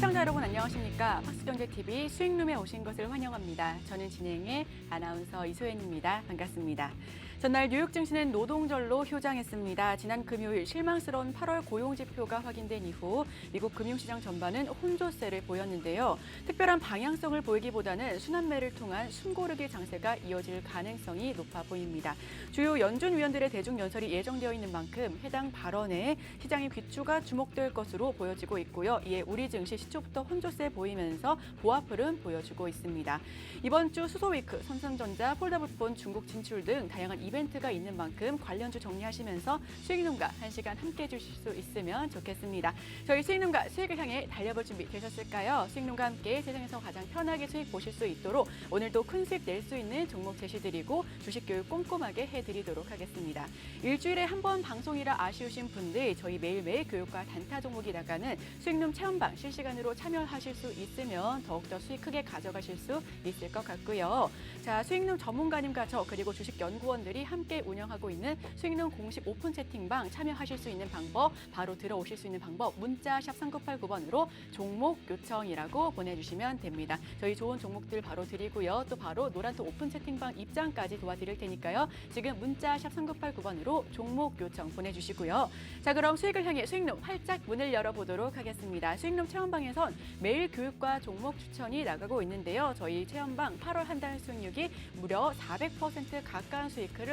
시청자 여러분 안녕하십니까? 박스경제TV 수익룸에 오신 것을 환영합니다. 저는 진행의 아나운서 이소연입니다. 반갑습니다. 전날 뉴욕 증시는 노동절로 휴장했습니다. 지난 금요일 실망스러운 8월 고용지표가 확인된 이후 미국 금융시장 전반은 혼조세를 보였는데요. 특별한 방향성을 보이기보다는 순환매를 통한 숨고르기 장세가 이어질 가능성이 높아 보입니다. 주요 연준 위원들의 대중 연설이 예정되어 있는 만큼 해당 발언에 시장의 귀추가 주목될 것으로 보여지고 있고요. 이에 우리 증시 시초부터 혼조세 보이면서 보합 흐름 보여주고 있습니다. 이번 주 수소위크, 삼성전자, 폴더블폰, 중국 진출 등 다양한 이벤트가 있는 만큼 관련주 정리하시면서 수익룸과 1시간 함께 해주실 수 있으면 좋겠습니다. 저희 수익룸과 수익을 향해 달려볼 준비 되셨을까요? 수익룸과 함께 세상에서 가장 편하게 수익 보실 수 있도록 오늘도 큰 수익 낼 수 있는 종목 제시드리고 주식 교육 꼼꼼하게 해드리도록 하겠습니다. 일주일에 한 번 방송이라 아쉬우신 분들 저희 매일매일 교육과 단타 종목이 나가는 수익룸 체험방 실시간으로 참여하실 수 있으면 더욱더 수익 크게 가져가실 수 있을 것 같고요. 자, 수익룸 전문가님과 저 그리고 주식 연구원들이 함께 운영하고 있는 수익룸 공식 오픈 채팅방 참여하실 수 있는 방법, 바로 들어오실 수 있는 방법 문자 샵 3989번으로 종목 요청이라고 보내주시면 됩니다. 저희 좋은 종목들 바로 드리고요. 또 바로 노란톡 오픈 채팅방 입장까지 도와드릴 테니까요. 지금 문자 샵 3989번으로 종목 요청 보내주시고요. 자, 그럼 수익을 향해 수익룸 활짝 문을 열어보도록 하겠습니다. 수익룸 체험방에선 매일 교육과 종목 추천이 나가고 있는데요. 저희 체험방 8월 한 달 수익률이 무려 400% 가까운 수익을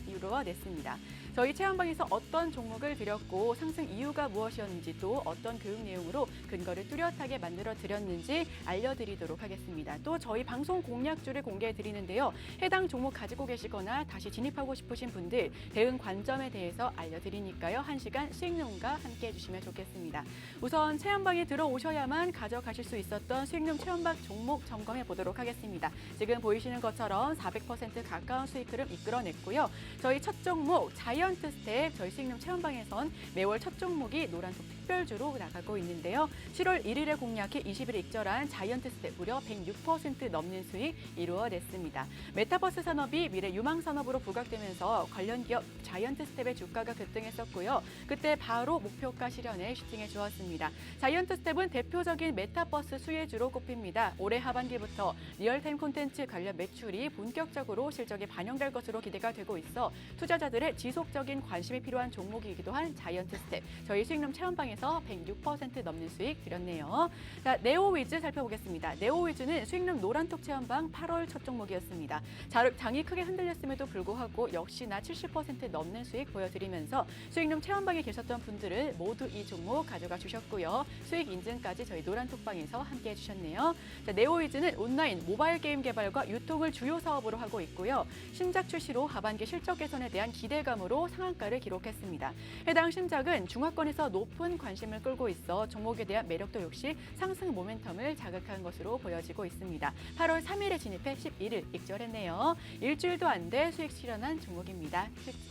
이루어냈습니다. 저희 체험방에서 어떤 종목을 드렸고 상승 이유가 무엇이었는지 또 어떤 교육 내용으로 근거를 뚜렷하게 만들어 드렸는지 알려드리도록 하겠습니다. 또 저희 방송 공략주를 공개해 드리는데요. 해당 종목 가지고 계시거나 다시 진입하고 싶으신 분들 대응 관점에 대해서 알려드리니까요. 1시간 수익룸과 함께 해주시면 좋겠습니다. 우선 체험방에 들어오셔야만 가져가실 수 있었던 수익룸 체험방 종목 점검해 보도록 하겠습니다. 지금 보이시는 것처럼 400% 가까운 수익 흐름 이끌어냈고요. 저희 첫 종목 자이언트 스텝 저희 수익룸 체험방에선 매월 첫 종목이 노란톡 특별주로 나가고 있는데요. 7월 1일에 공략해 20일에 익절한 자이언트 스텝 무려 106% 넘는 수익 이루어냈습니다. 메타버스 산업이 미래 유망 산업으로 부각되면서 관련 기업 자이언트 스텝의 주가가 급등했었고요. 그때 바로 목표가 실현에 슈팅해 주었습니다. 자이언트 스텝은 대표적인 메타버스 수혜주로 꼽힙니다. 올해 하반기부터 리얼타임 콘텐츠 관련 매출이 본격적으로 실적에 반영될 것으로 기대가 되고 있어 투자자들의 지속적인 관심이 필요한 종목이기도 한 자이언트 스텝. 저희 수익룸 체험방에서 106% 넘는 수익 드렸네요. 자, 네오위즈 살펴보겠습니다. 네오위즈는 수익룸 노란톡 체험방 8월 첫 종목이었습니다. 장이 크게 흔들렸음에도 불구하고 역시나 70% 넘는 수익 보여드리면서 수익룸 체험방에 계셨던 분들은 모두 이 종목 가져가 주셨고요. 수익 인증까지 저희 노란톡방에서 함께 해주셨네요. 자, 네오위즈는 온라인 모바일 게임 개발과 유통을 주요 사업으로 하고 있고요. 신작 출시로 하반기 실적 개선에 대한 기대감으로 상한가를 기록했습니다. 해당 신작은 중화권에서 높은 관심을 끌고 있어 종목에 대한 매력도 역시 상승 모멘텀을 자극한 것으로 보여지고 있습니다. 8월 3일에 진입해 11일 익절했네요. 일주일도 안 돼 수익 실현한 종목입니다.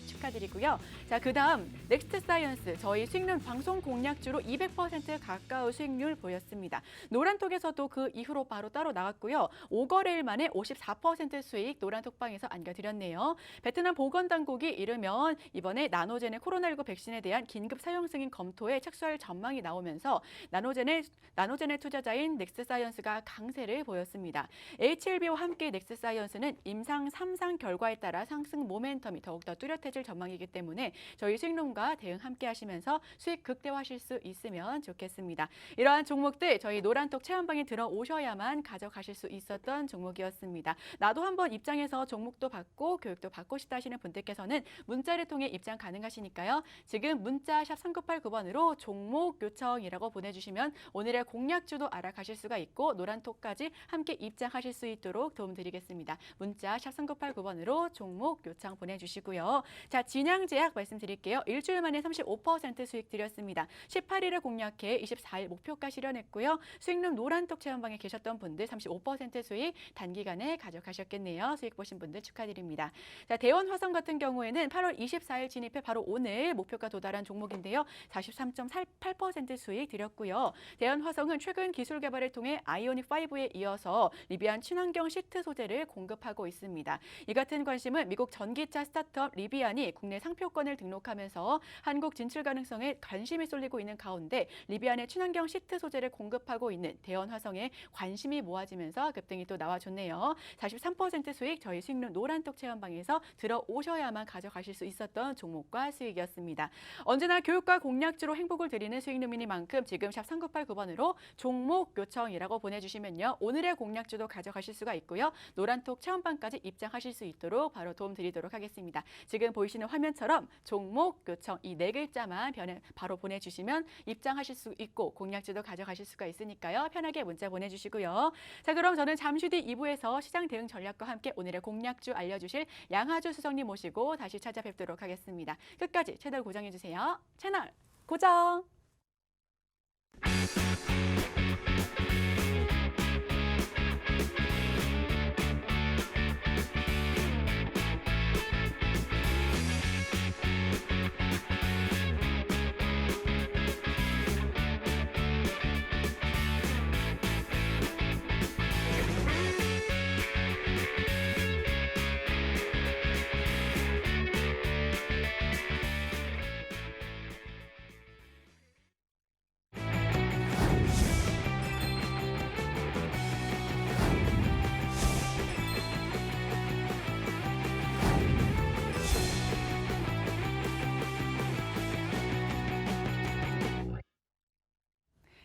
축하드리고요. 자, 그다음 넥스트 사이언스 저희 수익률 방송 공략주로 200% 가까운 수익률 보였습니다. 노란톡에서도 그 이후로 바로 따로 나왔고요. 5거래일 만에 54% 수익 노란톡방에서 안겨드렸네요. 베트남 보건당국이 이르면 이번에 나노젠의 코로나19 백신에 대한 긴급 사용 승인 검토에 착수할 전망이 나오면서 나노젠의 투자자인 넥스사이언스가 강세를 보였습니다. HLB와 함께 넥스사이언스는 임상 3상 결과에 따라 상승 모멘텀이 더욱더 뚜렷해질 전망이기 때문에 저희 수익룸과 대응 함께 하시면서 수익 극대화하실 수 있으면 좋겠습니다. 이러한 종목들 저희 노란톡 체험방에 들어오셔야만 가져가실 수 있었던 종목이었습니다. 나도 한번 입장해서 종목도 받고 교육도 받고 싶다 하시는 분들께서는 문자를 통해 입장 가능하시니까요. 지금 문자 샵 3989번으로 종목 요청이라고 보내주시면 오늘의 공략주도 알아가실 수가 있고 노란톡까지 함께 입장하실 수 있도록 도움드리겠습니다. 문자 샵 3989번으로 종목 요청 보내주시고요. 자, 진양제약 말씀드릴게요. 일주일 만에 35% 수익 드렸습니다. 18일을 공략해 24일 목표가 실현했고요. 수익룸 노란톡 체험방에 계셨던 분들 35% 수익 단기간에 가져가셨겠네요. 수익 보신 분들 축하드립니다. 자, 대원화성 같은 경우에는 8월 24일 진입해 바로 오늘 목표가 도달한 종목인데요. 43.8% 수익 드렸고요. 대원화성은 최근 기술 개발을 통해 아이오닉5에 이어서 리비안 친환경 시트 소재를 공급하고 있습니다. 이 같은 관심은 미국 전기차 스타트업 리비안이 국내 상표권을 등록하면서 한국 진출 가능성에 관심이 쏠리고 있는 가운데 리비아 내 친환경 시트 소재를 공급하고 있는 대원화성에 관심이 모아지면서 급등이 또 나와줬네요. 43% 수익 저희 수익률 노란톡 체험방에서 들어오셔야만 가져가실 수 있었던 종목과 수익이었습니다. 언제나 교육과 공략주로 행복을 드리는 수익루미니만큼 지금 샵 3989번으로 종목 요청이라고 보내주시면요. 오늘의 공략주도 가져가실 수가 있고요. 노란톡 체험방까지 입장하실 수 있도록 바로 도움 드리도록 하겠습니다. 지금 보이시는 화면처럼 종목 요청 이 네 글자만 바로 보내주시면 입장하실 수 있고 공략주도 가져가실 수가 있으니까요. 편하게 문자 보내주시고요. 자, 그럼 저는 잠시 뒤 2부에서 시장 대응 전략과 함께 오늘의 공략주 알려주실 양하주 수석님 모시고 다시 찾아뵙도록 하겠습니다. 끝까지 채널 고정해주세요. 채널 고정!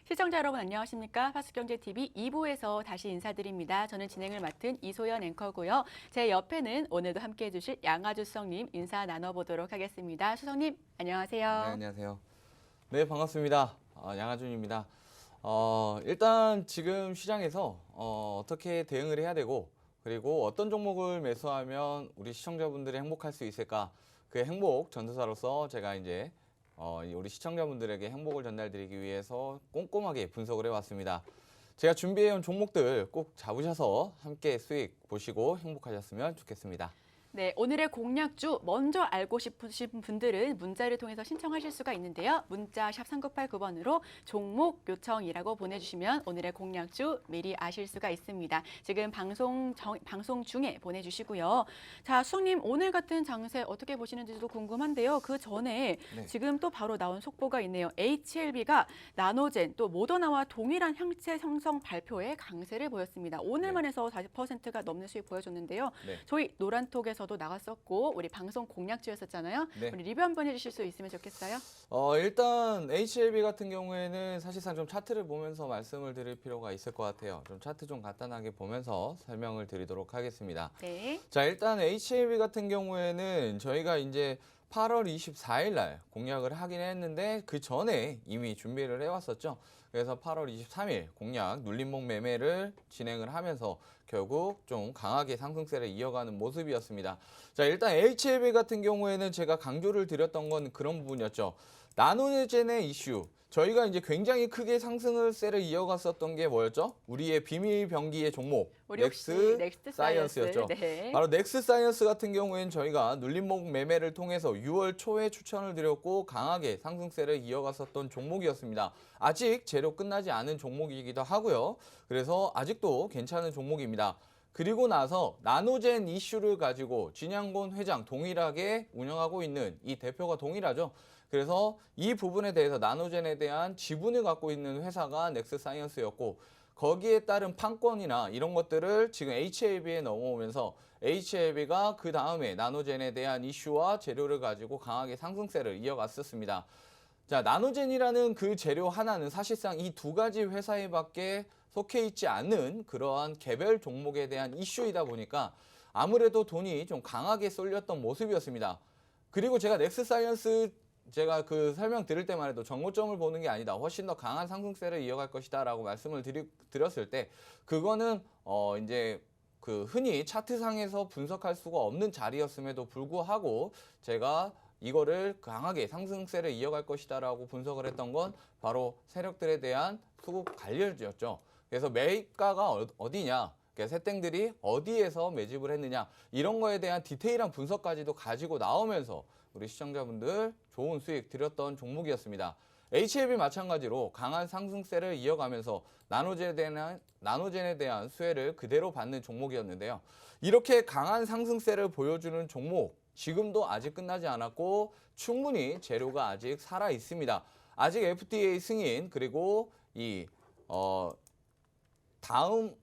시청자 여러분 안녕하십니까? 파스경제TV 2부에서 다시 인사드립니다. 저는 진행을 맡은 이소연 앵커고요. 제 옆에는 오늘도 함께해 주실 양하주 수석님 인사 나눠보도록 하겠습니다. 수석님 안녕하세요. 네, 안녕하세요. 네, 반갑습니다. 양하준입니다. 일단 지금 시장에서 어떻게 대응을 해야 되고 그리고 어떤 종목을 매수하면 우리 시청자분들이 행복할 수 있을까? 그 행복 전도사로서 제가 이제 우리 시청자분들에게 행복을 전달드리기 위해서 꼼꼼하게 분석을 해왔습니다. 제가 준비해온 종목들 꼭 잡으셔서 함께 수익 보시고 행복하셨으면 좋겠습니다. 네, 오늘의 공략주 먼저 알고 싶으신 분들은 문자를 통해서 신청하실 수가 있는데요. 문자 샵 3989번으로 종목 요청이라고 보내주시면 오늘의 공략주 미리 아실 수가 있습니다. 지금 방송 중에 보내주시고요. 자, 수석님 오늘 같은 장세 어떻게 보시는지도 궁금한데요. 그 전에 네. 지금 또 바로 나온 속보가 있네요. HLB가 나노젠 또 모더나와 동일한 형체 형성 발표에 강세를 보였습니다. 오늘만 해서 40%가 넘는 수익 보여줬는데요. 네. 저희 노란톡에서도 나갔었고 우리 방송 공략주였었잖아요. 네. 우리 리뷰 한번 해주실 수 있으면 좋겠어요. 일단 HLB 같은 경우에는 사실상 좀 차트를 보면서 말씀을 드릴 필요가 있을 것 같아요. 좀 차트 좀 간단하게 보면서 설명을 드리도록 하겠습니다. 네. 자, 일단 HLB 같은 경우에는 저희가 이제 8월 24일 날 공략을 하긴 했는데 그 전에 이미 준비를 해왔었죠. 그래서 8월 23일 공략 눌림목 매매를 진행을 하면서 결국 좀 강하게 상승세를 이어가는 모습이었습니다. 자, 일단 HLB 같은 경우에는 제가 강조를 드렸던 건 그런 부분이었죠. 나노젠의 이슈. 저희가 이제 굉장히 크게 상승세를 이어갔었던 게 뭐였죠? 우리의 비밀 병기의 종목 넥스 사이언스였죠. 네. 바로 넥스 사이언스 같은 경우에는 저희가 눌림목 매매를 통해서 6월 초에 추천을 드렸고 강하게 상승세를 이어갔었던 종목이었습니다. 아직 재료 끝나지 않은 종목이기도 하고요. 그래서 아직도 괜찮은 종목입니다. 그리고 나서 나노젠 이슈를 가지고 진양곤 회장 동일하게 운영하고 있는 이 대표가 동일하죠. 그래서 이 부분에 대해서 나노젠에 대한 지분을 갖고 있는 회사가 넥스사이언스였고 거기에 따른 판권이나 이런 것들을 지금 HLB에 넘어오면서 HLB가 그 다음에 나노젠에 대한 이슈와 재료를 가지고 강하게 상승세를 이어갔었습니다. 자, 나노젠이라는 그 재료 하나는 사실상 이 두 가지 회사에 밖에 속해 있지 않는 그러한 개별 종목에 대한 이슈이다 보니까 아무래도 돈이 좀 강하게 쏠렸던 모습이었습니다. 그리고 제가 넥스사이언스 제가 그 설명 드릴 때만 해도 정고점을 보는 게 아니다. 훨씬 더 강한 상승세를 이어갈 것이다 라고 말씀을 드렸을 때 그거는 이제 그 흔히 차트상에서 분석할 수가 없는 자리였음에도 불구하고 제가 이거를 강하게 상승세를 이어갈 것이다 라고 분석을 했던 건 바로 세력들에 대한 수급 관리였죠. 그래서 매입가가 어디냐, 세땡들이 어디에서 매집을 했느냐 이런 거에 대한 디테일한 분석까지도 가지고 나오면서 우리 시청자분들 좋은 수익 드렸던 종목이었습니다. HLB 마찬가지로 강한 상승세를 이어가면서 나노젠에 대한 수혜를 그대로 받는 종목이었는데요. 이렇게 강한 상승세를 보여주는 종목, 지금도 아직 끝나지 않았고 충분히 재료가 아직 살아 있습니다. 아직 FDA 승인 그리고 다음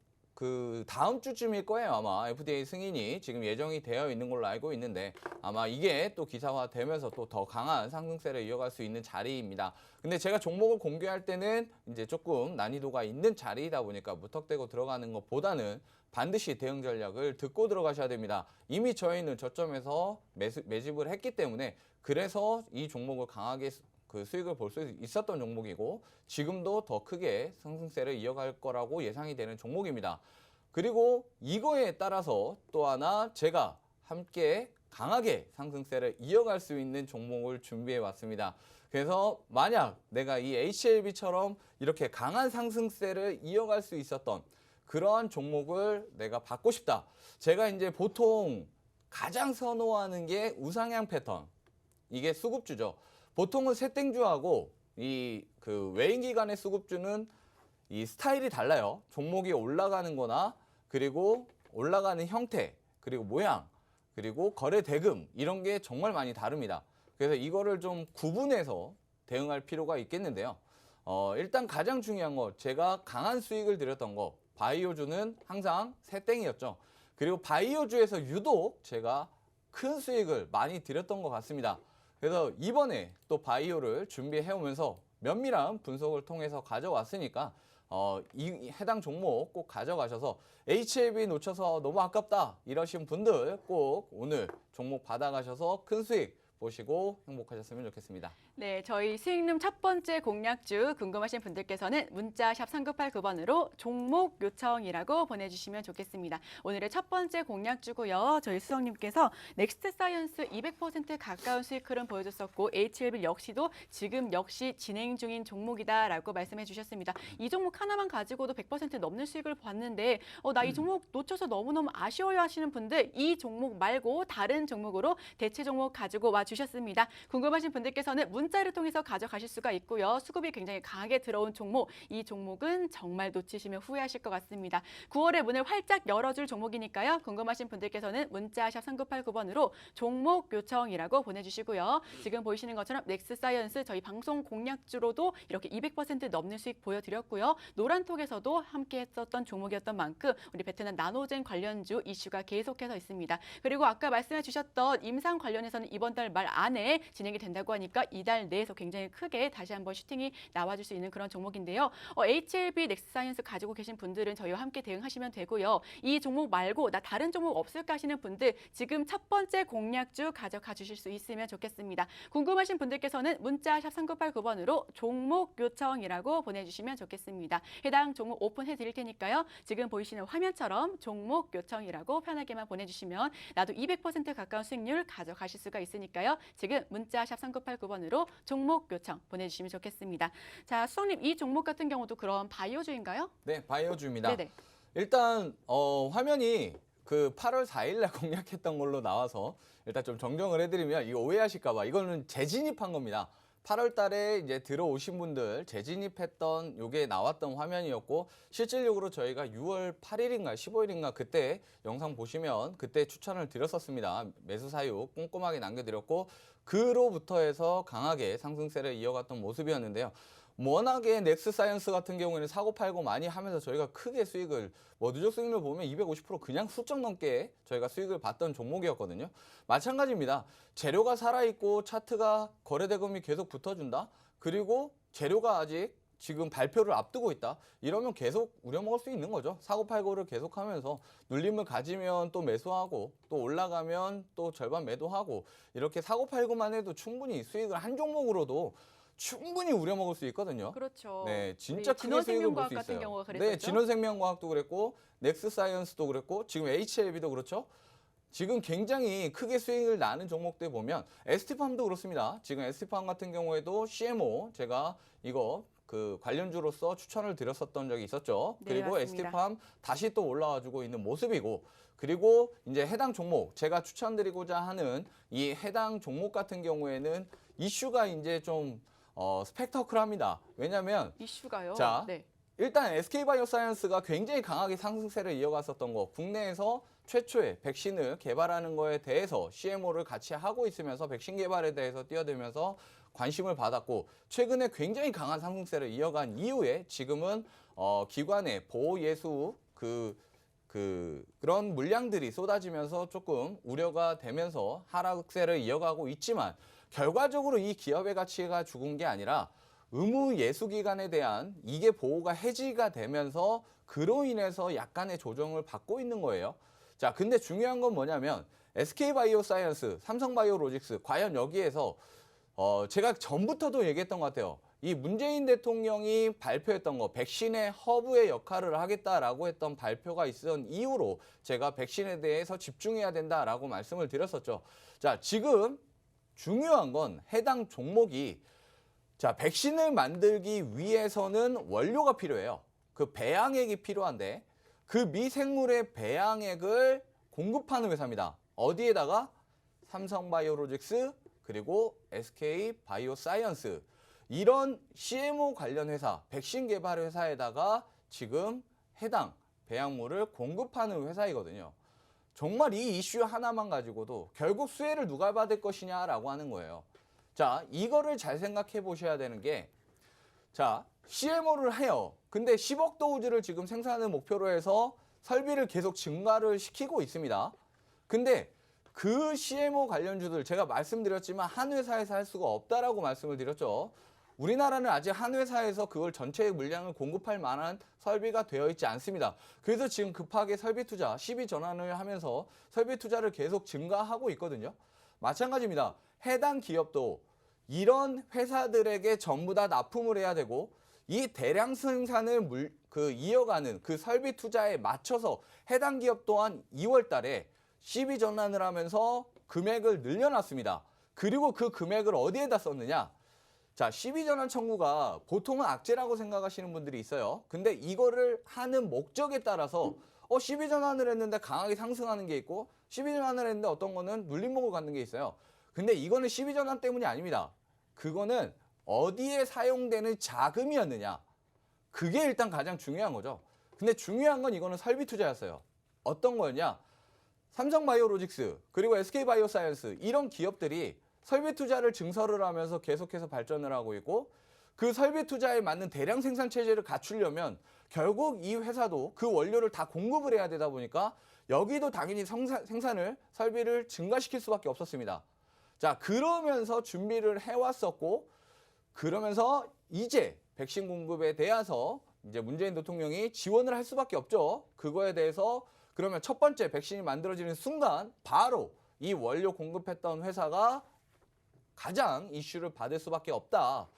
주쯤일 거예요. 아마 FDA 승인이 지금 예정이 되어 있는 걸로 알고 있는데 아마 이게 또 기사화되면서 또 더 강한 상승세를 이어갈 수 있는 자리입니다. 근데 제가 종목을 공개할 때는 이제 조금 난이도가 있는 자리이다 보니까 무턱대고 들어가는 것보다는 반드시 대응 전략을 듣고 들어가셔야 됩니다. 이미 저희는 저점에서 매집을 했기 때문에 그래서 이 종목을 강하게 수익을 볼 수 있었던 종목이고 지금도 더 크게 상승세를 이어갈 거라고 예상이 되는 종목입니다. 그리고 이거에 따라서 또 하나 제가 함께 강하게 상승세를 이어갈 수 있는 종목을 준비해 왔습니다. 그래서 만약 내가 이 HLB처럼 이렇게 강한 상승세를 이어갈 수 있었던 그러한 종목을 내가 받고 싶다. 제가 이제 보통 가장 선호하는 게 우상향 패턴. 이게 수급주죠. 보통은 세땡주하고 외인 기관의 수급주는 이 스타일이 달라요. 종목이 올라가는 거나 그리고 올라가는 형태, 그리고 모양, 그리고 거래 대금 이런 게 정말 많이 다릅니다. 그래서 이거를 좀 구분해서 대응할 필요가 있겠는데요. 일단 가장 중요한 거 제가 강한 수익을 드렸던 거 바이오주는 항상 세땡이었죠. 그리고 바이오주에서 유독 제가 큰 수익을 많이 드렸던 것 같습니다. 그래서 이번에 또 바이오를 준비해 오면서 면밀한 분석을 통해서 가져왔으니까 이 해당 종목 꼭 가져가셔서 HLB 놓쳐서 너무 아깝다 이러신 분들 꼭 오늘 종목 받아가셔서 큰 수익 보시고 행복하셨으면 좋겠습니다. 네, 저희 수익룸 첫 번째 공략주 궁금하신 분들께서는 문자 샵 3989번으로 종목 요청이라고 보내주시면 좋겠습니다. 오늘의 첫 번째 공략주고요. 저희 수석님께서 넥스트 사이언스 200% 가까운 수익 흐름 보여줬었고 HLB 역시도 지금 역시 진행 중인 종목이다라고 말씀해 주셨습니다. 이 종목 하나만 가지고도 100% 넘는 수익을 봤는데 나 이 종목 놓쳐서 너무너무 아쉬워요 하시는 분들 이 종목 말고 다른 종목으로 대체 종목 가지고 와주셨습니다. 궁금하신 분들께서는 문자를 통해서 가져가실 수가 있고요. 수급이 굉장히 강하게 들어온 종목, 이 종목은 정말 놓치시면 후회하실 것 같습니다. 9월에 문을 활짝 열어줄 종목이니까요. 궁금하신 분들께서는 문자 샵 3989번으로 종목 요청이라고 보내주시고요. 지금 보이시는 것처럼 넥스사이언스 저희 방송 공략주로도 이렇게 200% 넘는 수익 보여드렸고요. 노란톡에서도 함께 했었던 종목이었던 만큼 우리 베트남 나노젠 관련주 이슈가 계속해서 있습니다. 그리고 아까 말씀해 주셨던 임상 관련해서는 이번 달 말 안에 진행이 된다고 하니까 이달 내에서 굉장히 크게 다시 한번 슈팅이 나와줄 수 있는 그런 종목인데요. HLB 넥스사이언스 가지고 계신 분들은 저희와 함께 대응하시면 되고요. 이 종목 말고 나 다른 종목 없을까 하시는 분들 지금 첫 번째 공략주 가져가 주실 수 있으면 좋겠습니다. 궁금하신 분들께서는 문자 샵 3989번으로 종목 요청이라고 보내주시면 좋겠습니다. 해당 종목 오픈해 드릴 테니까요. 지금 보이시는 화면처럼 종목 요청이라고 편하게만 보내주시면 나도 200% 가까운 수익률 가져가실 수가 있으니까요. 지금 문자 샵 3989번으로 종목 요청 보내주시면 좋겠습니다. 자, 수석님 이 종목 같은 경우도 그럼 바이오주인가요? 네, 바이오주입니다. 네네. 일단 화면이 그 8월 4일날 공략했던 걸로 나와서 일단 좀 정정을 해드리면 이거 오해하실까 봐 이거는 재진입한 겁니다. 8월 달에 이제 들어오신 분들 재진입했던 요게 나왔던 화면이었고 실질적으로 저희가 6월 8일인가 15일인가 그때 영상 보시면 그때 추천을 드렸었습니다. 매수 사유 꼼꼼하게 남겨드렸고 그로부터 해서 강하게 상승세를 이어갔던 모습이었는데요. 워낙에 넥스사이언스 같은 경우에는 사고 팔고 많이 하면서 저희가 크게 수익을 누적 수익률 보면 250% 그냥 훌쩍 넘게 저희가 수익을 봤던 종목이었거든요. 마찬가지입니다. 재료가 살아있고 차트가 거래대금이 계속 붙어준다. 그리고 재료가 아직 지금 발표를 앞두고 있다. 이러면 계속 우려먹을 수 있는 거죠. 사고 팔고를 계속하면서 눌림을 가지면 또 매수하고 또 올라가면 또 절반 매도하고 이렇게 사고 팔고만 해도 충분히 수익을 한 종목으로도 충분히 우려먹을 수 있거든요. 그렇죠. 네, 진짜 크게 수익을 볼 수 있어요. 같은 경우가 그랬었죠. 네, 진원생명과학도 그랬고 넥스사이언스도 그랬고 지금 HLB도 그렇죠. 지금 굉장히 크게 수익을 나는 종목들 보면 ST팜도 그렇습니다. 지금 ST팜 같은 경우에도 CMO 제가 이거 그 관련주로서 추천을 드렸었던 적이 있었죠. 네, 그리고 맞습니다. ST팜 다시 또 올라와주고 있는 모습이고 그리고 이제 해당 종목 제가 추천드리고자 하는 이 해당 종목 같은 경우에는 이슈가 이제 좀 스펙터클합니다. 왜냐하면 이슈가요. 자, 네. 일단 SK바이오사이언스가 굉장히 강하게 상승세를 이어갔었던 거 국내에서 최초의 백신을 개발하는 거에 대해서 CMO를 같이 하고 있으면서 백신 개발에 대해서 뛰어들면서 관심을 받았고 최근에 굉장히 강한 상승세를 이어간 이후에 지금은 기관의 보호 예수 그런 물량들이 쏟아지면서 조금 우려가 되면서 하락세를 이어가고 있지만 결과적으로 이 기업의 가치가 죽은 게 아니라 의무 예수기간에 대한 이게 보호가 해지가 되면서 그로 인해서 약간의 조정을 받고 있는 거예요. 자, 근데 중요한 건 뭐냐면 SK바이오사이언스, 삼성바이오로직스 과연 여기에서 제가 전부터도 얘기했던 것 같아요. 이 문재인 대통령이 발표했던 거 백신의 허브의 역할을 하겠다라고 했던 발표가 있은 이후로 제가 백신에 대해서 집중해야 된다라고 말씀을 드렸었죠. 자, 지금 중요한 건 해당 종목이 자, 백신을 만들기 위해서는 원료가 필요해요. 그 배양액이 필요한데 그 미생물의 배양액을 공급하는 회사입니다. 어디에다가? 삼성바이오로직스 그리고 SK바이오사이언스 이런 CMO 관련 회사, 백신 개발 회사에다가 지금 해당 배양물을 공급하는 회사이거든요. 정말 이 이슈 하나만 가지고도 결국 수혜를 누가 받을 것이냐라고 하는 거예요. 자, 이거를 잘 생각해 보셔야 되는 게 자, CMO를 해요. 근데 10억 도우즈를 지금 생산을 목표로 해서 설비를 계속 증가를 시키고 있습니다. 근데 그 CMO 관련주들 제가 말씀드렸지만 한 회사에서 할 수가 없다라고 말씀을 드렸죠. 우리나라는 아직 한 회사에서 그걸 전체 물량을 공급할 만한 설비가 되어 있지 않습니다. 그래서 지금 급하게 설비 투자, 시비 전환을 하면서 설비 투자를 계속 증가하고 있거든요. 마찬가지입니다. 해당 기업도 이런 회사들에게 전부 다 납품을 해야 되고 이 대량 생산을 이어가는 그 설비 투자에 맞춰서 해당 기업 또한 2월 달에 시비 전환을 하면서 금액을 늘려놨습니다. 그리고 그 금액을 어디에다 썼느냐? 자, 시비전환 청구가 보통은 악재라고 생각하시는 분들이 있어요. 근데 이거를 하는 목적에 따라서 시비전환을 했는데 강하게 상승하는 게 있고 시비전환을 했는데 어떤 거는 눌림목을 갖는 게 있어요. 근데 이거는 시비전환 때문이 아닙니다. 그거는 어디에 사용되는 자금이었느냐. 그게 일단 가장 중요한 거죠. 근데 중요한 건 이거는 설비 투자였어요. 어떤 거였냐? 삼성바이오로직스 그리고 SK바이오사이언스 이런 기업들이 설비 투자를 증설을 하면서 계속해서 발전을 하고 있고 그 설비 투자에 맞는 대량 생산 체제를 갖추려면 결국 이 회사도 그 원료를 다 공급을 해야 되다 보니까 여기도 당연히 생산을 설비를 증가시킬 수밖에 없었습니다. 자, 그러면서 준비를 해왔었고 그러면서 이제 백신 공급에 대해서 이제 문재인 대통령이 지원을 할 수밖에 없죠. 그거에 대해서 그러면 첫 번째 백신이 만들어지는 순간 바로 이 원료 공급했던 회사가 가장 이슈를 받을 수밖에 없다.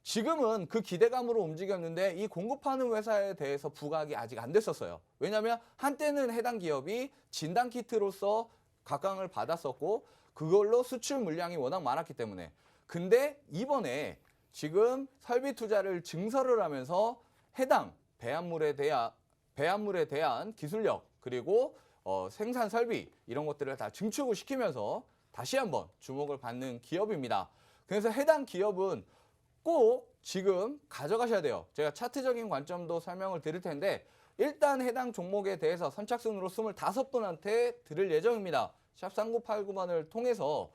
지금은 그 기대감으로 움직였는데 이 공급하는 회사에 대해서 부각이 아직 안 됐었어요. 왜냐하면 한때는 해당 기업이 진단키트로서 각광을 받았었고 그걸로 수출 물량이 워낙 많았기 때문에. 근데 이번에 지금 설비 투자를 증설을 하면서 해당 배합물에 대한 기술력 그리고 생산 설비 이런 것들을 다 증축을 시키면서 다시 한번 주목을 받는 기업입니다. 그래서 해당 기업은 꼭 지금 가져가셔야 돼요. 제가 차트적인 관점도 설명을 드릴 텐데 일단 해당 종목에 대해서 선착순으로 25분한테 드릴 예정입니다. 샵 3989번을 통해서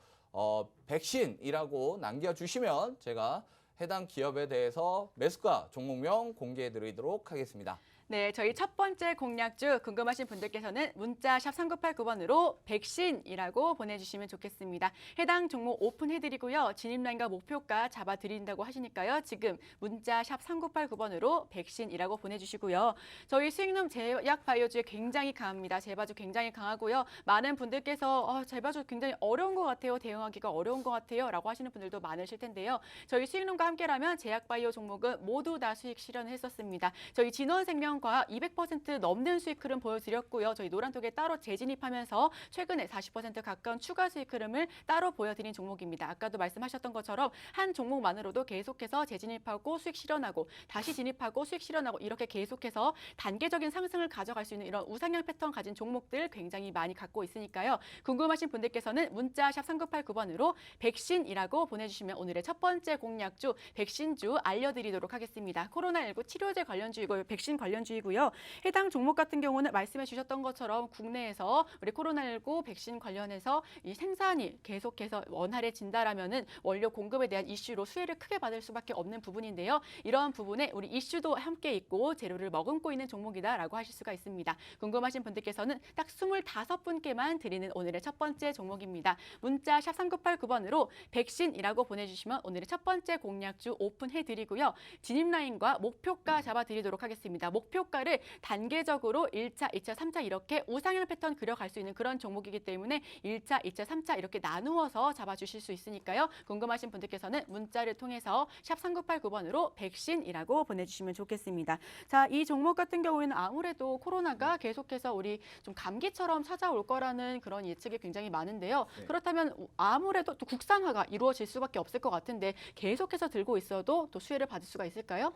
백신이라고 남겨주시면 제가 해당 기업에 대해서 매수가 종목명 공개해 드리도록 하겠습니다. 네, 저희 첫 번째 공략주 궁금하신 분들께서는 문자 샵 3989번으로 백신이라고 보내주시면 좋겠습니다. 해당 종목 오픈해드리고요. 진입라인과 목표가 잡아드린다고 하시니까요. 지금 문자 샵 3989번으로 백신이라고 보내주시고요. 저희 수익룸 제약바이오주에 굉장히 강합니다. 제바주 굉장히 강하고요. 많은 분들께서 제바주 굉장히 어려운 것 같아요. 대응하기가 어려운 것 같아요. 라고 하시는 분들도 많으실 텐데요. 저희 수익룸과 함께라면 제약바이오 종목은 모두 다 수익 실현을 했었습니다. 저희 진원생명 200% 넘는 수익 흐름 보여드렸고요. 저희 노란톡에 따로 재진입하면서 최근에 40% 가까운 추가 수익 흐름을 따로 보여드린 종목입니다. 아까도 말씀하셨던 것처럼 한 종목만으로도 계속해서 재진입하고 수익 실현하고 다시 진입하고 수익 실현하고 이렇게 계속해서 단계적인 상승을 가져갈 수 있는 이런 우상향 패턴 가진 종목들 굉장히 많이 갖고 있으니까요. 궁금하신 분들께서는 문자 샵 3989번으로 백신이라고 보내주시면 오늘의 첫 번째 공략주 백신주 알려드리도록 하겠습니다. 코로나19 치료제 관련주이고 백신 관련주 주의고요. 해당 종목 같은 경우는 말씀해 주셨던 것처럼 국내에서 우리 코로나19 백신 관련해서 이 생산이 계속해서 원활해진다라면은 원료 공급에 대한 이슈로 수혜를 크게 받을 수밖에 없는 부분인데요. 이러한 부분에 우리 이슈도 함께 있고 재료를 머금고 있는 종목이다라고 하실 수가 있습니다. 궁금하신 분들께서는 딱 25분께만 드리는 오늘의 첫 번째 종목입니다. 문자 샵 3989번으로 백신이라고 보내주시면 오늘의 첫 번째 공략주 오픈해드리고요. 진입라인과 목표가 잡아드리도록 하겠습니다. 목표가를 단계적으로 1차, 2차, 3차 이렇게 우상향 패턴 그려갈 수 있는 그런 종목이기 때문에 1차, 2차, 3차 이렇게 나누어서 잡아주실 수 있으니까요. 궁금하신 분들께서는 문자를 통해서 샵 3989번으로 백신이라고 보내주시면 좋겠습니다. 자, 이 종목 같은 경우에는 아무래도 코로나가 계속해서 우리 좀 감기처럼 찾아올 거라는 그런 예측이 굉장히 많은데요. 네. 그렇다면 아무래도 또 국산화가 이루어질 수밖에 없을 것 같은데 계속해서 들고 있어도 또 수혜를 받을 수가 있을까요?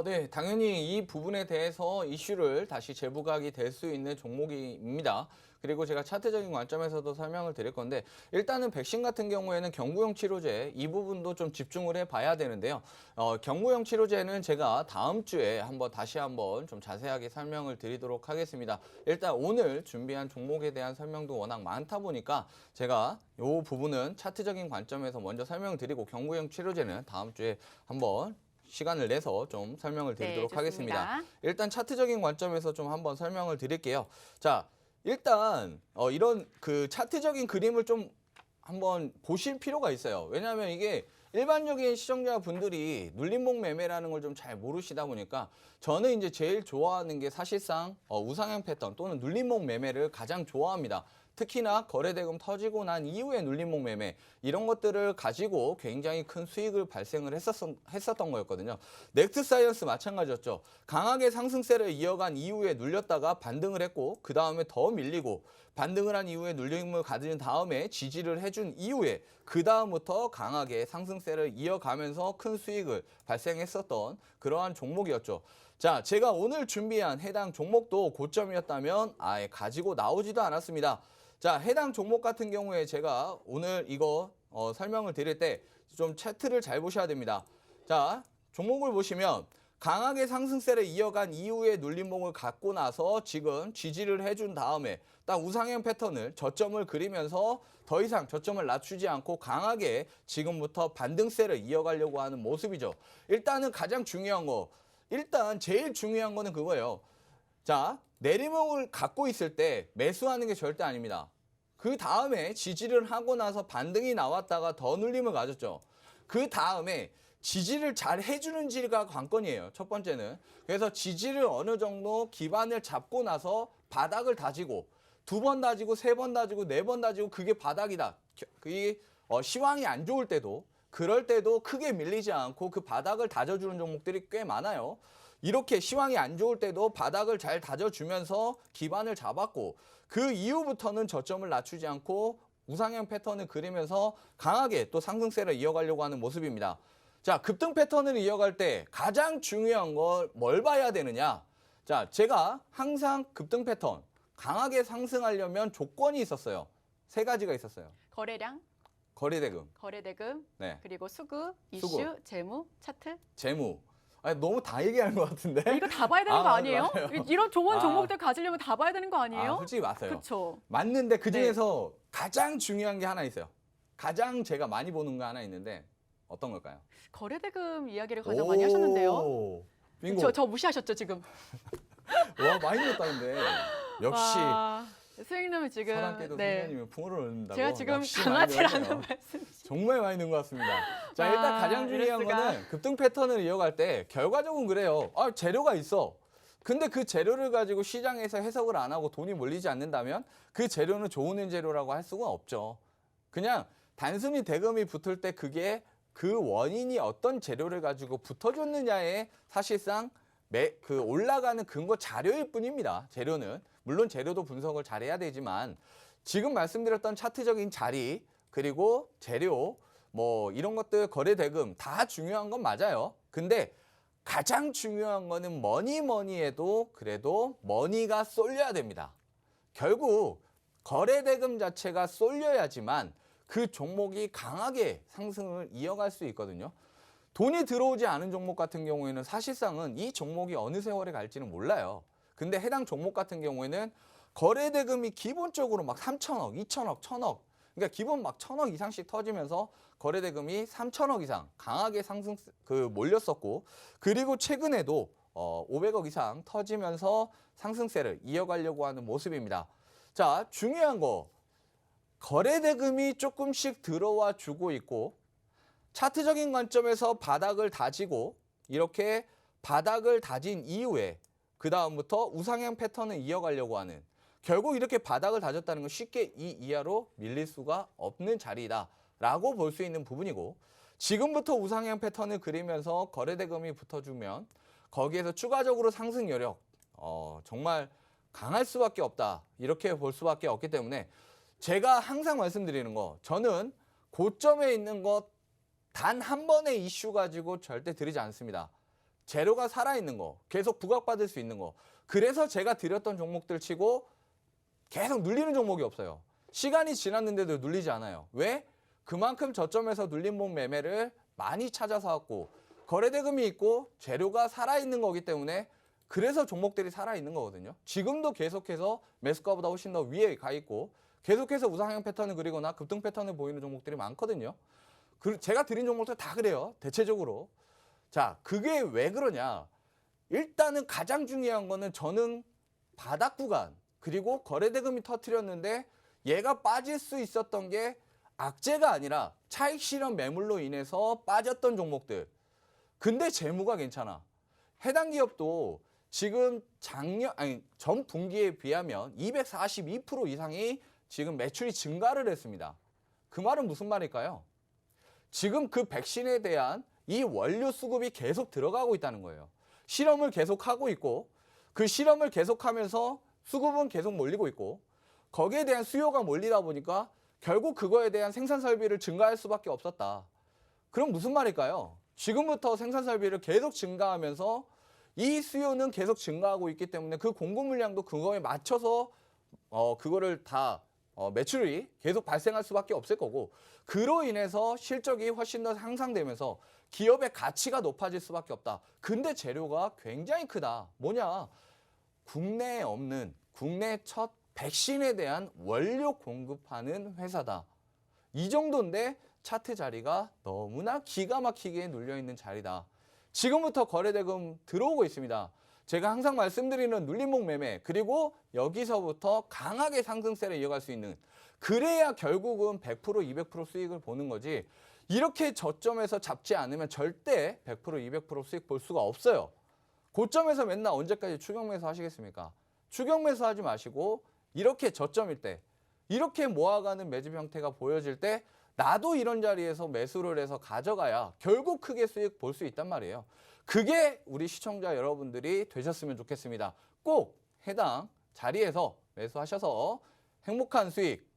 네, 당연히 이 부분에 대해서 이슈를 다시 재부각이 될 수 있는 종목입니다. 그리고 제가 차트적인 관점에서도 설명을 드릴 건데 일단은 백신 같은 경우에는 경구용 치료제 이 부분도 좀 집중을 해봐야 되는데요. 경구용 치료제는 제가 다음 주에 다시 한번 좀 자세하게 설명을 드리도록 하겠습니다. 일단 오늘 준비한 종목에 대한 설명도 워낙 많다 보니까 제가 이 부분은 차트적인 관점에서 먼저 설명을 드리고 경구용 치료제는 다음 주에 한번 시간을 내서 좀 설명을 드리도록 하겠습니다. 일단 차트적인 관점에서 좀 한번 설명을 드릴게요. 자, 일단 이런 그 차트적인 그림을 좀 한번 보실 필요가 있어요. 왜냐하면 이게 일반적인 시청자분들이 눌림목 매매라는 걸 좀 잘 모르시다 보니까 저는 이제 제일 좋아하는 게 사실상 우상향 패턴 또는 눌림목 매매를 가장 좋아합니다. 특히나 거래대금 터지고 난 이후에 눌림목 매매 이런 것들을 가지고 굉장히 큰 수익을 발생을 했었던 거였거든요. 넥트사이언스 마찬가지였죠. 강하게 상승세를 이어간 이후에 눌렸다가 반등을 했고 그 다음에 더 밀리고 반등을 한 이후에 눌림을 가진 다음에 지지를 해준 이후에 그 다음부터 강하게 상승세를 이어가면서 큰 수익을 발생했었던 그러한 종목이었죠. 자, 제가 오늘 준비한 해당 종목도 고점이었다면 아예 가지고 나오지도 않았습니다. 자, 해당 종목 같은 경우에 제가 오늘 이거 설명을 드릴 때 좀 차트를 잘 보셔야 됩니다. 자, 종목을 보시면 강하게 상승세를 이어간 이후에 눌림목을 갖고 나서 지금 지지를 해준 다음에 딱 우상향 패턴을 저점을 그리면서 더 이상 저점을 낮추지 않고 강하게 지금부터 반등세를 이어가려고 하는 모습이죠. 일단은 가장 중요한 거, 일단 제일 중요한 거는 그거예요. 자, 내리막을 갖고 있을 때 매수하는 게 절대 아닙니다. 그 다음에 지지를 하고 나서 반등이 나왔다가 더 눌림을 가졌죠. 그 다음에 지지를 잘 해주는지가 관건이에요. 첫 번째는. 그래서 지지를 어느 정도 기반을 잡고 나서 바닥을 다지고 2번 다지고 3번 다지고 4번 다지고 그게 바닥이다. 그게 시황이 안 좋을 때도 그럴 때도 크게 밀리지 않고 그 바닥을 다져주는 종목들이 꽤 많아요. 이렇게 시황이 안 좋을 때도 바닥을 잘 다져주면서 기반을 잡았고 그 이후부터는 저점을 낮추지 않고 우상향 패턴을 그리면서 강하게 또 상승세를 이어가려고 하는 모습입니다. 자, 급등 패턴을 이어갈 때 가장 중요한 걸 뭘 봐야 되느냐? 자, 제가 항상 급등 패턴 강하게 상승하려면 조건이 있었어요. 3가지가 있었어요. 거래량, 거래대금, 네. 그리고 수급, 이슈, 재무, 차트. 재무. 아니, 너무 다 얘기하는 것 같은데? 이거 다 봐야 되는 거 아니에요? 맞아요. 이런 좋은 종목들 가지려면 다 봐야 되는 거 아니에요? 솔직히 맞아요. 그렇죠. 맞는데 그중에서 가장 중요한 게 하나 있어요. 가장 제가 많이 보는 거 하나 있는데 어떤 걸까요? 거래대금 이야기를 가장 많이 하셨는데요. 빙고. 저 무시하셨죠, 지금? 와, 많이 들었다는데. 역시. 와, 수익률은 지금 사랑께도 선배님은 풍어를 얻는다고. 제가 지금 역시 강아지라는 말씀. 정말 많이 넣은 것 같습니다. 자, 일단 가장 중요한 거는 급등 패턴을 이어갈 때 결과적으로 그래요. 재료가 있어. 근데 그 재료를 가지고 시장에서 해석을 안 하고 돈이 몰리지 않는다면 그 재료는 좋은 재료라고 할 수가 없죠. 그냥 단순히 대금이 붙을 때 그게 그 원인이 어떤 재료를 가지고 붙어줬느냐에 사실상 그 올라가는 근거 자료일 뿐입니다. 재료는. 물론 재료도 분석을 잘해야 되지만 지금 말씀드렸던 차트적인 자리 그리고 재료 이런 것들 거래 대금 다 중요한 건 맞아요. 근데 가장 중요한 거는 뭐니 해도 그래도 머니가 쏠려야 됩니다. 결국 거래 대금 자체가 쏠려야지만 그 종목이 강하게 상승을 이어갈 수 있거든요. 돈이 들어오지 않은 종목 같은 경우에는 사실상은 이 종목이 어느 세월에 갈지는 몰라요. 근데 해당 종목 같은 경우에는 거래 대금이 기본적으로 막 3천억, 2천억, 1천억, 그러니까 기본 막 1천억 이상씩 터지면서 거래 대금이 3천억 이상 강하게 몰렸었고, 그리고 최근에도 500억 이상 터지면서 상승세를 이어가려고 하는 모습입니다. 자, 중요한 거, 거래 대금이 조금씩 들어와 주고 있고, 차트적인 관점에서 바닥을 다지고, 이렇게 바닥을 다진 이후에 그 다음부터 우상향 패턴을 이어가려고 하는, 결국 이렇게 바닥을 다졌다는 건 쉽게 이 이하로 밀릴 수가 없는 자리다라고 볼 수 있는 부분이고, 지금부터 우상향 패턴을 그리면서 거래 대금이 붙어주면 거기에서 추가적으로 상승 여력 정말 강할 수밖에 없다, 이렇게 볼 수밖에 없기 때문에 제가 항상 말씀드리는 거, 저는 고점에 있는 것 단 한 번의 이슈 가지고 절대 드리지 않습니다. 재료가 살아있는 거, 계속 부각받을 수 있는 거, 그래서 제가 드렸던 종목들 치고 계속 눌리는 종목이 없어요. 시간이 지났는데도 눌리지 않아요. 왜? 그만큼 저점에서 눌림목 매매를 많이 찾아서 왔고, 거래대금이 있고 재료가 살아있는 거기 때문에 그래서 종목들이 살아있는 거거든요. 지금도 계속해서 매수가보다 훨씬 더 위에 가 있고 계속해서 우상향 패턴을 그리거나 급등 패턴을 보이는 종목들이 많거든요. 제가 드린 종목들 다 그래요, 대체적으로. 자, 그게 왜 그러냐. 일단은 가장 중요한 거는 저는 바닥 구간, 그리고 거래대금이 터트렸는데 얘가 빠질 수 있었던 게 악재가 아니라 차익 실현 매물로 인해서 빠졌던 종목들. 근데 재무가 괜찮아. 해당 기업도 지금 전 분기에 비하면 242% 이상이 지금 매출이 증가를 했습니다. 그 말은 무슨 말일까요? 지금 그 백신에 대한 이 원료 수급이 계속 들어가고 있다는 거예요. 실험을 계속하고 있고, 그 실험을 계속하면서 수급은 계속 몰리고 있고, 거기에 대한 수요가 몰리다 보니까 결국 그거에 대한 생산 설비를 증가할 수밖에 없었다. 그럼 무슨 말일까요? 지금부터 생산 설비를 계속 증가하면서 이 수요는 계속 증가하고 있기 때문에 그 공급 물량도 그거에 맞춰서 그거를 다 매출이 계속 발생할 수밖에 없을 거고, 그로 인해서 실적이 훨씬 더 향상되면서 기업의 가치가 높아질 수밖에 없다. 근데 재료가 굉장히 크다. 뭐냐? 국내에 없는, 국내 첫 백신에 대한 원료 공급하는 회사다. 이 정도인데 차트 자리가 너무나 기가 막히게 눌려있는 자리다. 지금부터 거래대금 들어오고 있습니다. 제가 항상 말씀드리는 눌림목 매매, 그리고 여기서부터 강하게 상승세를 이어갈 수 있는, 그래야 결국은 100%, 200% 수익을 보는 거지, 이렇게 저점에서 잡지 않으면 절대 100%, 200% 수익 볼 수가 없어요. 고점에서 맨날 언제까지 추격 매수 하시겠습니까? 추격 매수 하지 마시고 이렇게 저점일 때, 이렇게 모아가는 매집 형태가 보여질 때 나도 이런 자리에서 매수를 해서 가져가야 결국 크게 수익 볼 수 있단 말이에요. 그게 우리 시청자 여러분들이 되셨으면 좋겠습니다. 꼭 해당 자리에서 매수하셔서 행복한 수익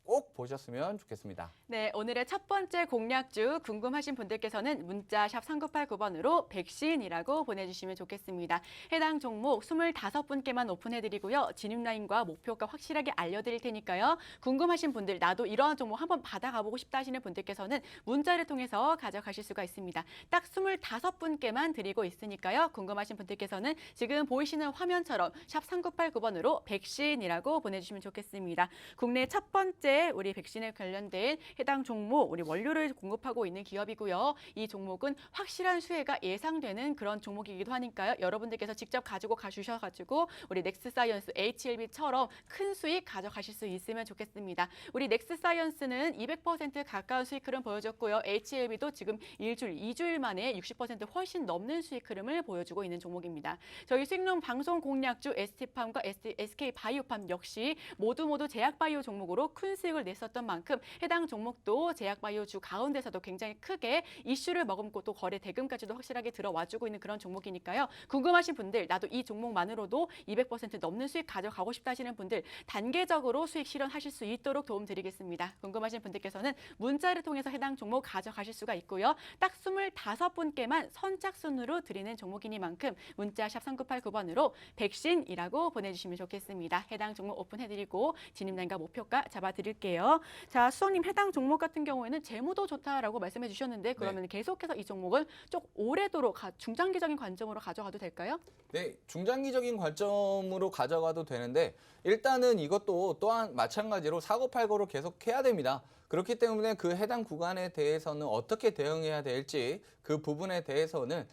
꼭 보셨으면 좋겠습니다. 네, 오늘의 첫 번째 공략주 궁금하신 분들께서는 문자 샵 3989번으로 백신이라고 보내주시면 좋겠습니다. 해당 종목 25분께만 오픈해드리고요. 진입라인과 목표가 확실하게 알려드릴 테니까요. 궁금하신 분들, 나도 이러한 종목 한번 받아가보고 싶다 하시는 분들께서는 문자를 통해서 가져가실 수가 있습니다. 딱 25분께만 드리고 있으니까요. 궁금하신 분들께서는 지금 보이시는 화면처럼 샵 3989번으로 백신이라고 보내주시면 좋겠습니다. 국내 첫 번째 우리 백신에 관련된 해당 종목, 우리 원료를 공급하고 있는 기업이고요. 이 종목은 확실한 수혜가 예상되는 그런 종목이기도 하니까요. 여러분들께서 직접 가지고 가주셔가지고 우리 넥스사이언스, HLB처럼 큰 수익 가져가실 수 있으면 좋겠습니다. 우리 넥스사이언스는 200% 가까운 수익 흐름 보여줬고요. HLB도 지금 일주일, 2주일 만에 60% 훨씬 넘는 수익 흐름을 보여주고 있는 종목입니다. 저희 수익룸 방송 공략주 ST팜과 SK바이오팜 역시 모두 제약바이오 종목으로 큰 수익을 냈었던 만큼 해당 종목도 제약바이오주 가운데서도 굉장히 크게 이슈를 머금고 또 거래 대금까지도 확실하게 들어와주고 있는 그런 종목이니까요. 궁금하신 분들, 나도 이 종목만으로도 200% 넘는 수익 가져가고 싶다 하시는 분들 단계적으로 수익 실현하실 수 있도록 도움드리겠습니다. 궁금하신 분들께서는 문자를 통해서 해당 종목 가져가실 수가 있고요. 딱 25분께만 선착순으로 드리는 종목이니만큼 문자 샵 3989번으로 백신이라고 보내주시면 좋겠습니다. 해당 종목 오픈해드리고 진입라인과 목표가 잡아드릴게요. 자, 수석님 해당 종목 종목 같은 경우에는 재무도 좋다라고 말씀해 주셨는데 그러면 계속해서 이 종목을 좀 오래도록 중장기적인 관점으로 가져가도 될까요? 네, 중장기적인 관점으로 가져가도 되는데 일단은 이것도 또한 마찬가지로 사고팔고를 계속 해야 됩니다. 그렇기 때문에 그 해당 구간에 대해서는 어떻게 대응해야 될지 그 부분에 대해서는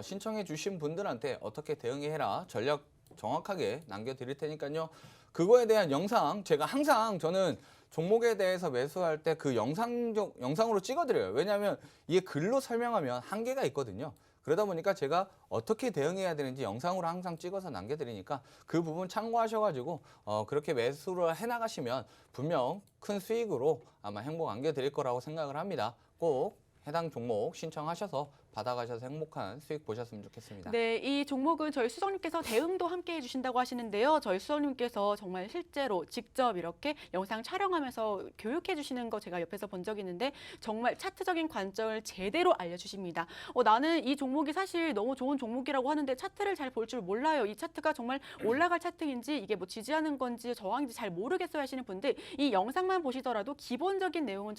신청해 주신 분들한테 어떻게 대응해라 전략 정확하게 남겨드릴 테니까요. 그거에 대한 영상 제가 항상 저는 종목에 대해서 매수할 때 그 영상으로 찍어드려요. 왜냐하면 이게 글로 설명하면 한계가 있거든요. 그러다 보니까 제가 어떻게 대응해야 되는지 영상으로 항상 찍어서 남겨드리니까 그 부분 참고하셔가지고 그렇게 매수를 해나가시면 분명 큰 수익으로 아마 행복 안겨드릴 거라고 생각을 합니다. 꼭 해당 종목 신청하셔서 받아가셔서 행복한 수익 보셨으면 좋겠습니다. 네, 이 종목은 저희 수석님께서 대응도 함께 해주신다고 하시는데요. 저희 수석님께서 정말 실제로 직접 이렇게 영상 촬영하면서 교육해 주시는 거 제가 옆에서 본 적이 있는데 정말 차트적인 관점을 제대로 알려주십니다. 나는 이 종목이 사실 너무 좋은 종목이라고 하는데 차트를 잘 볼 줄 몰라요. 이 차트가 정말 올라갈 차트인지 이게 뭐 지지하는 건지 저항인지 잘 모르겠어요 하시는 분들 이 영상만 보시더라도 기본적인 내용은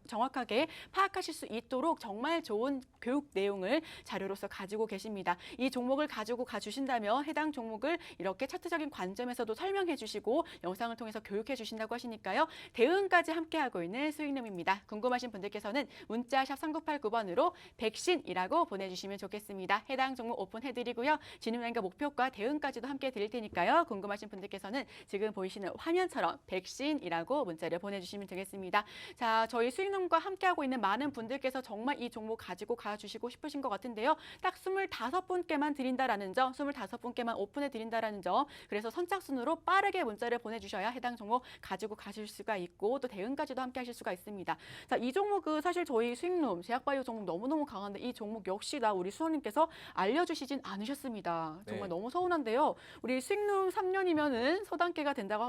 정확하게 파악하실 수 있도록 정말 좋은 교육 내용을 자료로서 가지고 계십니다. 이 종목을 가지고 가주신다면 해당 종목을 이렇게 차트적인 관점에서도 설명해 주시고 영상을 통해서 교육해 주신다고 하시니까요. 대응까지 함께하고 있는 수익룸입니다. 궁금하신 분들께서는 문자 샵 3989번으로 백신이라고 보내주시면 좋겠습니다. 해당 종목 오픈해드리고요. 진입량과 목표가 대응까지도 함께 드릴 테니까요. 궁금하신 분들께서는 지금 보이시는 화면처럼 백신이라고 문자를 보내주시면 되겠습니다. 자, 저희 수익룸과 함께하고 있는 많은 분들께서 정말 이 종목 가지고 가주시고 싶으신 것 같은데요. 딱 25분께만 드린다라는 점, 25분께만 오픈해 드린다라는 점. 그래서 선착순으로 빠르게 문자를 보내주셔야 해당 종목 가지고 가실 수가 있고 또 대응까지도 함께 하실 수가 있습니다. 자, 이 종목은 사실 저희 수익룸, 제약바이오 종목 너무너무 강한데 이 종목 역시나 우리 수원님께서 알려주시진 않으셨습니다. 정말 네. 너무 서운한데요. 우리 수익룸 3년이면은 서단계가 된다고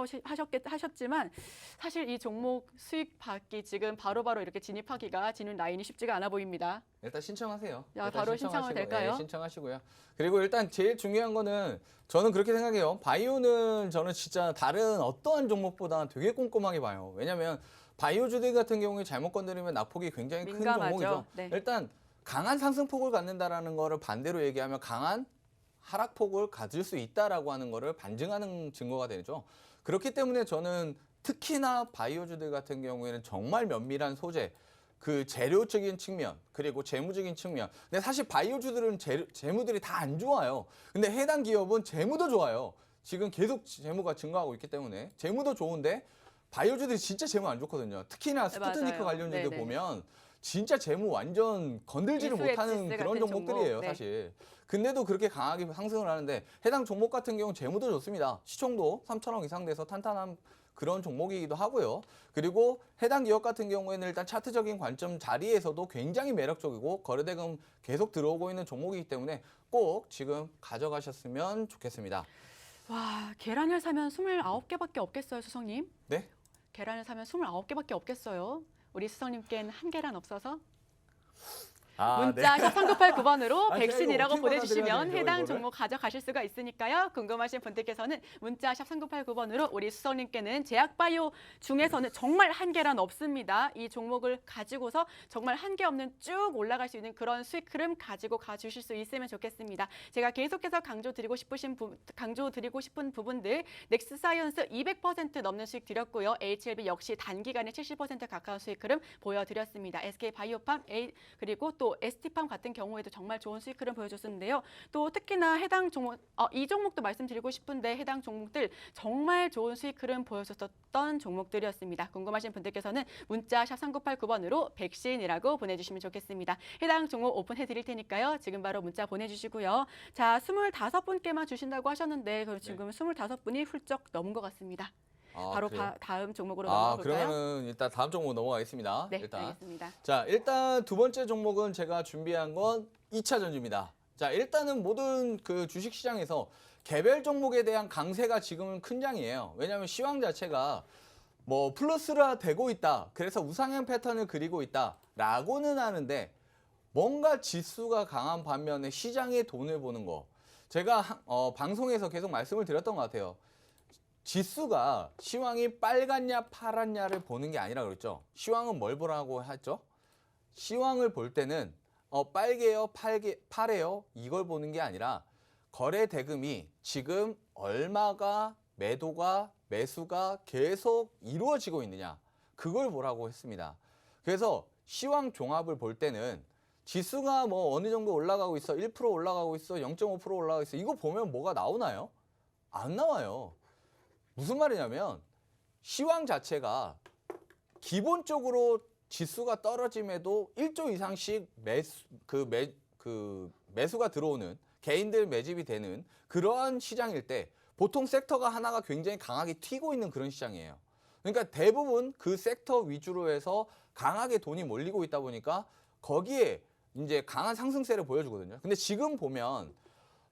하셨지만 사실 이 종목 수익 받기 지금 바로바로 이렇게 진입하기가 진입 라인이 쉽지가 않아 보입니다. 일단 신청하세요. 야, 일단 바로 신청하면 될까요? 네, 신청하시고요. 그리고 일단 제일 중요한 거는 저는 그렇게 생각해요. 바이오는 저는 진짜 다른 어떠한 종목보다 되게 꼼꼼하게 봐요. 왜냐하면 바이오주들 같은 경우에 잘못 건드리면 낙폭이 굉장히 큰 민감하죠. 종목이죠. 네. 일단 강한 상승폭을 갖는다라는 거를 반대로 얘기하면 강한 하락폭을 가질 수 있다라고 하는 거를 반증하는 증거가 되죠. 그렇기 때문에 저는 특히나 바이오주들 같은 경우에는 정말 면밀한 소재, 그 재료적인 측면 그리고 재무적인 측면. 근데 사실 바이오주들은 재무들이 다 안 좋아요. 근데 해당 기업은 재무도 좋아요. 지금 계속 재무가 증가하고 있기 때문에 재무도 좋은데 바이오주들이 진짜 재무 안 좋거든요. 특히나 스푸트니크 맞아요. 관련주들 네네. 보면 진짜 재무 완전 건들지를 못하는 SHS 그런 같은 종목들이에요, 종목. 네. 사실. 근데도 그렇게 강하게 상승을 하는데 해당 종목 같은 경우는 재무도 좋습니다. 시총도 3천억 이상 돼서 탄탄한 그런 종목이기도 하고요. 그리고 해당 기업 같은 경우에는 일단 차트적인 관점 자리에서도 굉장히 매력적이고 거래대금 계속 들어오고 있는 종목이기 때문에 꼭 지금 가져가셨으면 좋겠습니다. 와, 계란을 사면 29개밖에 없겠어요, 수성님? 네? 계란을 사면 29개밖에 없겠어요. 우리 수성님께는 한 계란 없어서? 아, 문자 샵 3989번으로 아, 백신이라고 제가 이거 어떻게 보내주시면 받아들여야 되죠, 해당 이거를? 종목 가져가실 수가 있으니까요. 궁금하신 분들께서는 문자 샵 3989번으로 우리 수성님께는 제약바이오 중에서는 정말 한 계란 없습니다. 이 종목을 가지고서 정말 한계 없는 쭉 올라갈 수 있는 그런 수익 흐름 가지고 가주실 수 있으면 좋겠습니다. 제가 계속해서 강조드리고 싶은 부분들 넥스사이언스 200% 넘는 수익 드렸고요. HLB 역시 단기간에 70% 가까운 수익 흐름 보여드렸습니다. SK바이오팜 그리고 또 ST팜 같은 경우에도 정말 좋은 수익 흐름 보여줬었는데요. 또 특히나 해당 종목, 이 종목도 말씀드리고 싶은데 해당 종목들 정말 좋은 수익 흐름 보여줬었던 종목들이었습니다. 궁금하신 분들께서는 문자 샵 3989번으로 백신이라고 보내주시면 좋겠습니다. 해당 종목 오픈해드릴 테니까요. 지금 바로 문자 보내주시고요. 자, 25분께만 주신다고 하셨는데 그럼 지금 25분이 훌쩍 넘은 것 같습니다. 아, 바로 그래요? 다음 종목으로 넘어가 볼까요? 그러면은 일단 다음 종목 넘어가겠습니다. 네, 일단. 알겠습니다. 자, 일단 두 번째 종목은 제가 준비한 건 2차 전지입니다. 자, 일단은 모든 그 주식 시장에서 개별 종목에 대한 강세가 지금은 큰 장이에요. 왜냐하면 시황 자체가 뭐 플러스라 되고 있다. 그래서 우상향 패턴을 그리고 있다라고는 하는데 뭔가 지수가 강한 반면에 시장의 돈을 보는 거. 제가 방송에서 계속 말씀을 드렸던 것 같아요. 지수가 시황이 빨갛냐 파랗냐를 보는 게 아니라 그랬죠. 시황은 뭘 보라고 하죠? 시황을 볼 때는 빨개요, 파래요 이걸 보는 게 아니라 거래 대금이 지금 얼마가 매도가 매수가 계속 이루어지고 있느냐 그걸 보라고 했습니다. 그래서 시황 종합을 볼 때는 지수가 뭐 어느 정도 올라가고 있어 1% 올라가고 있어 0.5% 올라가고 있어 이거 보면 뭐가 나오나요? 안 나와요. 무슨 말이냐면 시황 자체가 기본적으로 지수가 떨어짐에도 1조 이상씩 매수가 들어오는 개인들 매집이 되는 그러한 시장일 때 보통 섹터가 하나가 굉장히 강하게 튀고 있는 그런 시장이에요. 그러니까 대부분 그 섹터 위주로 해서 강하게 돈이 몰리고 있다 보니까 거기에 이제 강한 상승세를 보여주거든요. 근데 지금 보면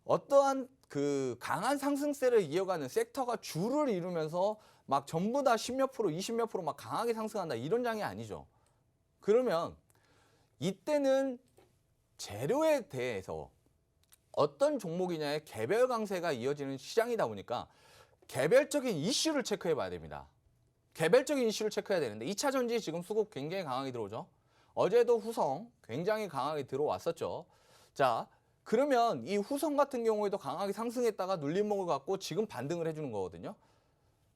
어떠한 그 강한 상승세를 이어가는 섹터가 주를 이루면서 막 전부 다 10몇 프로, 20몇 프로 막 강하게 상승한다 이런 장이 아니죠. 그러면 이때는 재료에 대해서 어떤 종목이냐의 개별 강세가 이어지는 시장이다 보니까 개별적인 이슈를 체크해 봐야 됩니다. 개별적인 이슈를 체크해야 되는데 2차 전지 지금 수급 굉장히 강하게 들어오죠. 어제도 후성 굉장히 강하게 들어왔었죠. 자, 그러면 이 후성 같은 경우에도 강하게 상승했다가 눌림목을 갖고 지금 반등을 해주는 거거든요.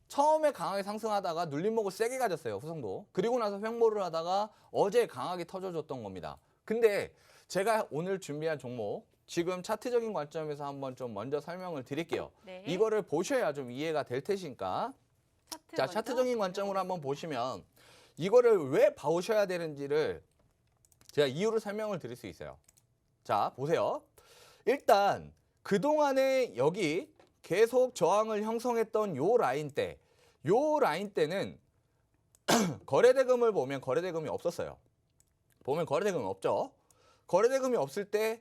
처음에 강하게 상승하다가 눌림목을 세게 가졌어요. 후성도. 그리고 나서 횡보를 하다가 어제 강하게 터져줬던 겁니다. 근데 제가 오늘 준비한 종목 지금 차트적인 관점에서 한번 좀 먼저 설명을 드릴게요. 네. 이거를 보셔야 좀 이해가 될 테니까. 자, 차트적인 관점으로 한번 보시면 이거를 왜 봐오셔야 되는지를 제가 이유를 설명을 드릴 수 있어요. 자, 보세요. 일단 그동안에 여기 계속 저항을 형성했던 요 라인 때는 거래대금을 보면 거래대금이 없었어요. 보면 거래대금이 없죠. 거래대금이 없을 때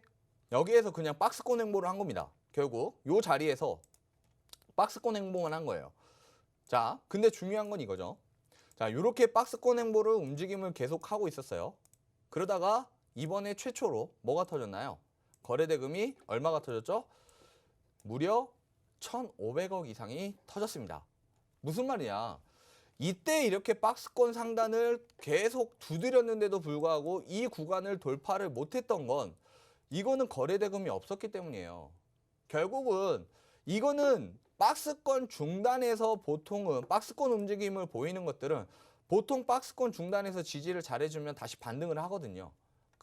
여기에서 그냥 박스권 행보를 한 겁니다. 결국 요 자리에서 박스권 행보만 한 거예요. 자, 근데 중요한 건 이거죠. 자, 이렇게 박스권 행보를 움직임을 계속 하고 있었어요. 그러다가 이번에 최초로 뭐가 터졌나요? 거래대금이 얼마가 터졌죠? 무려 1,500억 이상이 터졌습니다. 무슨 말이냐? 이때 이렇게 박스권 상단을 계속 두드렸는데도 불구하고 이 구간을 돌파를 못했던 건 이거는 거래대금이 없었기 때문이에요. 결국은 이거는 박스권 중단에서 보통은 박스권 움직임을 보이는 것들은 보통 박스권 중단에서 지지를 잘해주면 다시 반등을 하거든요.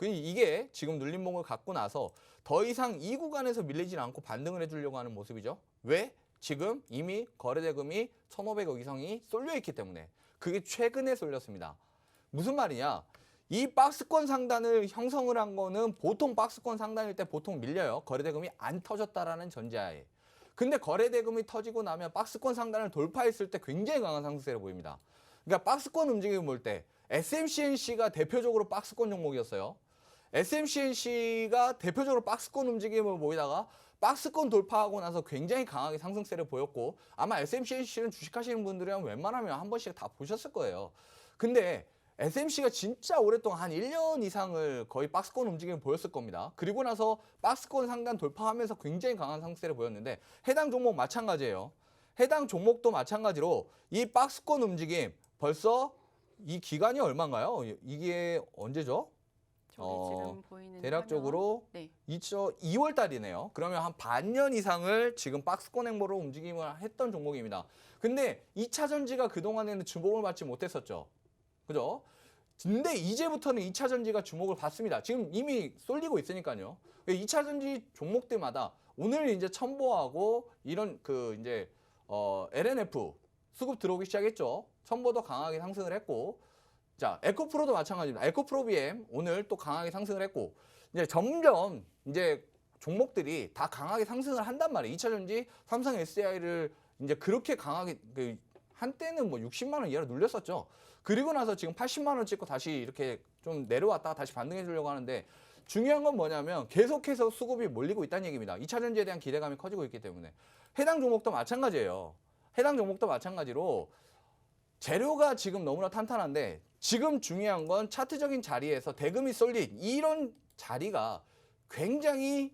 이게 지금 눌림목을 갖고 나서 더 이상 이 구간에서 밀리지 않고 반등을 해주려고 하는 모습이죠. 왜? 지금 이미 거래대금이 1,500억 이상이 쏠려있기 때문에. 그게 최근에 쏠렸습니다. 무슨 말이냐? 이 박스권 상단을 형성을 한 거는 보통 박스권 상단일 때 보통 밀려요. 거래대금이 안 터졌다라는 전제하에. 근데 거래대금이 터지고 나면 박스권 상단을 돌파했을 때 굉장히 강한 상승세를 보입니다. 그러니까 박스권 움직임을 볼 때 SMCNC가 대표적으로 박스권 종목이었어요. SMCNC가 대표적으로 박스권 움직임을 보이다가 박스권 돌파하고 나서 굉장히 강하게 상승세를 보였고 아마 SMCNC는 주식하시는 분들이랑 웬만하면 한 번씩 다 보셨을 거예요. 근데 SMC가 진짜 오랫동안 한 1년 이상을 거의 박스권 움직임을 보였을 겁니다. 그리고 나서 박스권 상단 돌파하면서 굉장히 강한 상승세를 보였는데 해당 종목 마찬가지예요. 해당 종목도 마찬가지로 이 박스권 움직임 벌써 이 기간이 얼마인가요? 이게 언제죠? 지금 보이는 대략적으로 네. 2월 달이네요. 그러면 한 반년 이상을 지금 박스권 행보로 움직임을 했던 종목입니다. 근데 2차 전지가 그동안에는 주목을 받지 못했었죠. 그죠? 근데 이제부터는 2차 전지가 주목을 받습니다. 지금 이미 쏠리고 있으니까요. 2차 전지 종목들마다 오늘 이제 첨보하고 이런 이제 LNF 수급 들어오기 시작했죠. 첨보도 강하게 상승을 했고, 자 에코프로도 마찬가지입니다. 에코프로 BM 오늘 또 강하게 상승을 했고, 이제 점점 이제 종목들이 다 강하게 상승을 한단 말이에요. 2차 전지 삼성 SDI를 이제 그렇게 강하게 한때는 뭐 60만 원 이하로 눌렸었죠. 그리고 나서 지금 80만 원 찍고 다시 이렇게 좀 내려왔다가 다시 반등해 주려고 하는데 중요한 건 뭐냐면 계속해서 수급이 몰리고 있다는 얘기입니다. 2차 전지에 대한 기대감이 커지고 있기 때문에. 해당 종목도 마찬가지예요. 해당 종목도 마찬가지로 재료가 지금 너무나 탄탄한데 지금 중요한 건 차트적인 자리에서 대금이 쏠린 이런 자리가 굉장히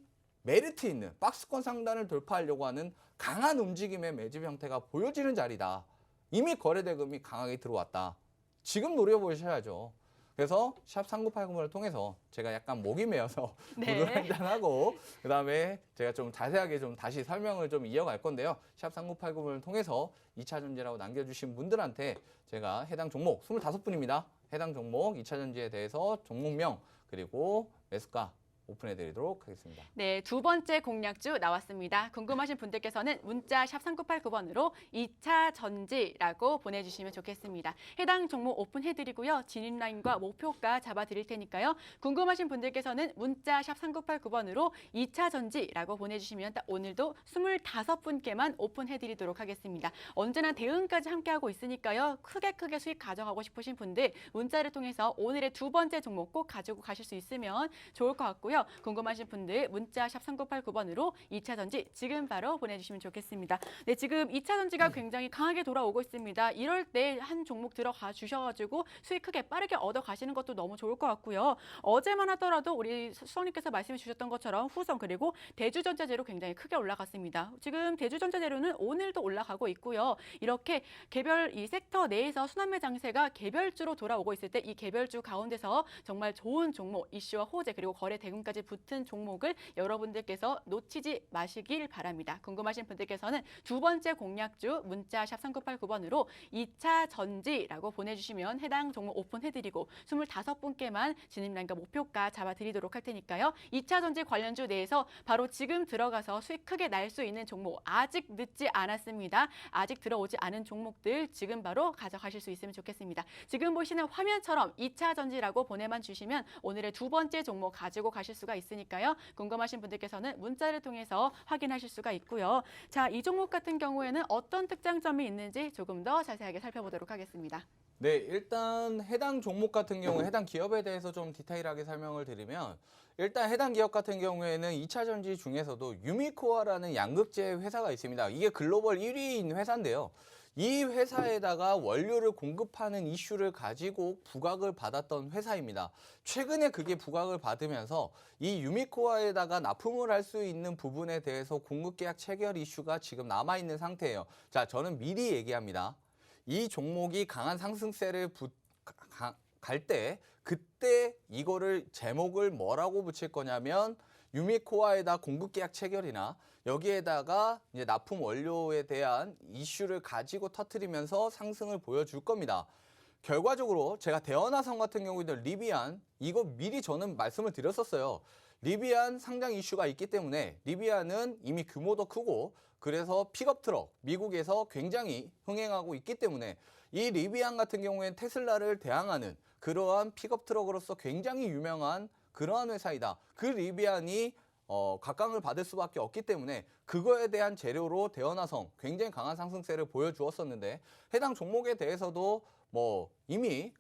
메리트 있는 박스권 상단을 돌파하려고 하는 강한 움직임의 매집 형태가 보여지는 자리다. 이미 거래대금이 강하게 들어왔다. 지금 노려보셔야죠. 그래서 샵 3980을 통해서 제가 약간 목이 메어서 네. 물을 한잔하고 그다음에 제가 좀 자세하게 좀 다시 설명을 좀 이어갈 건데요. 샵 3980을 통해서 2차 전지라고 남겨주신 분들한테 제가 해당 종목 25분입니다. 해당 종목 2차 전지에 대해서 종목명 그리고 매수가 오픈해드리도록 하겠습니다. 네, 두 번째 공략주 나왔습니다. 궁금하신 분들께서는 문자 샵 3989번으로 2차 전지라고 보내주시면 좋겠습니다. 해당 종목 오픈해드리고요. 진입라인과 목표가 잡아드릴 테니까요. 궁금하신 분들께서는 문자 샵 3989번으로 2차 전지라고 보내주시면 오늘도 25분께만 오픈해드리도록 하겠습니다. 언제나 대응까지 함께하고 있으니까요. 크게 수익 가져가고 싶으신 분들 문자를 통해서 오늘의 두 번째 종목 꼭 가지고 가실 수 있으면 좋을 것 같고요. 궁금하신 분들 문자 샵 3989번으로 2차 전지 지금 바로 보내주시면 좋겠습니다. 네, 지금 2차 전지가 굉장히 강하게 돌아오고 있습니다. 이럴 때 한 종목 들어가 주셔가지고 수익 크게 빠르게 얻어 가시는 것도 너무 좋을 것 같고요. 어제만 하더라도 우리 수석님께서 말씀해 주셨던 것처럼 후성 그리고 대주전자재료 굉장히 크게 올라갔습니다. 지금 대주전자재료는 오늘도 올라가고 있고요. 이렇게 개별 이 섹터 내에서 순환매 장세가 개별주로 돌아오고 있을 때 이 개별주 가운데서 정말 좋은 종목 이슈와 호재 그리고 거래 대금 까지 붙은 종목을 여러분들께서 놓치지 마시길 바랍니다. 궁금하신 분들께서는 두 번째 공략주 문자 샵 3989번으로 2차 전지라고 보내주시면 해당 종목 오픈해드리고 25분께만 진입라인과 목표가 잡아드리도록 할 테니까요. 2차 전지 관련주 내에서 바로 지금 들어가서 수익 크게 날 수 있는 종목 아직 늦지 않았습니다. 아직 들어오지 않은 종목들 지금 바로 가져가실 수 있으면 좋겠습니다. 지금 보시는 화면처럼 2차 전지라고 보내만 주시면 오늘의 두 번째 종목 가지고 가실 수가 있으니까요. 궁금하신 분들께서는 문자를 통해서 확인하실 수가 있고요. 자, 이 종목 같은 경우에는 어떤 특장점이 있는지 조금 더 자세하게 살펴보도록 하겠습니다. 네, 일단 해당 종목 같은 경우에 해당 기업에 대해서 좀 디테일하게 설명을 드리면 일단 해당 기업 같은 경우에는 2차 전지 중에서도 유미코어라는 양극재 회사가 있습니다. 이게 글로벌 1위인 회사인데요. 이 회사에다가 원료를 공급하는 이슈를 가지고 부각을 받았던 회사입니다. 최근에 그게 부각을 받으면서 이 유미코어에다가 납품을 할 수 있는 부분에 대해서 공급계약 체결 이슈가 지금 남아있는 상태예요. 자, 저는 미리 얘기합니다. 이 종목이 강한 상승세를 갈 때 그때 이거를 제목을 뭐라고 붙일 거냐면 유미코어에다 공급계약 체결이나 여기에다가 이제 납품 원료에 대한 이슈를 가지고 터트리면서 상승을 보여줄 겁니다. 결과적으로 제가 대연화성 같은 경우에도 리비안 이거 미리 저는 말씀을 드렸었어요. 리비안 상장 이슈가 있기 때문에 리비안은 이미 규모도 크고 그래서 픽업 트럭 미국에서 굉장히 흥행하고 있기 때문에 이 리비안 같은 경우에는 테슬라를 대항하는 그러한 픽업 트럭으로서 굉장히 유명한 그러한 회사이다. 그 리비안이 각광을 받을 수밖에 없기 때문에 그거에 대한 재료로 대연화성 굉장히 강한 상승세를 보여주었었는데 해당 종목에 대해서도 뭐 이미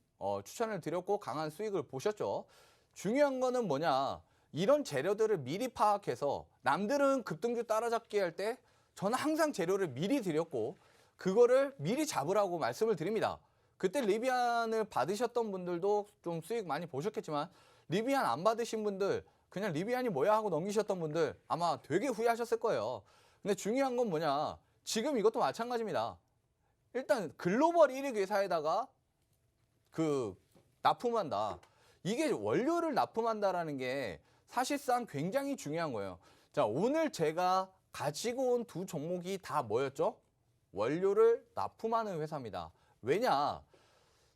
추천을 드렸고 강한 수익을 보셨죠. 중요한 거는 뭐냐. 이런 재료들을 미리 파악해서 남들은 급등주 따라잡기 할 때 저는 항상 재료를 미리 드렸고 그거를 미리 잡으라고 말씀을 드립니다. 그때 리비안을 받으셨던 분들도 좀 수익 많이 보셨겠지만 리비안 안 받으신 분들 그냥 리비안이 뭐야 하고 넘기셨던 분들 아마 되게 후회하셨을 거예요. 근데 중요한 건 뭐냐. 지금 이것도 마찬가지입니다. 일단 글로벌 1위 회사에다가 납품한다. 이게 원료를 납품한다라는 게 사실상 굉장히 중요한 거예요. 자, 오늘 제가 가지고 온 두 종목이 다 뭐였죠? 원료를 납품하는 회사입니다. 왜냐?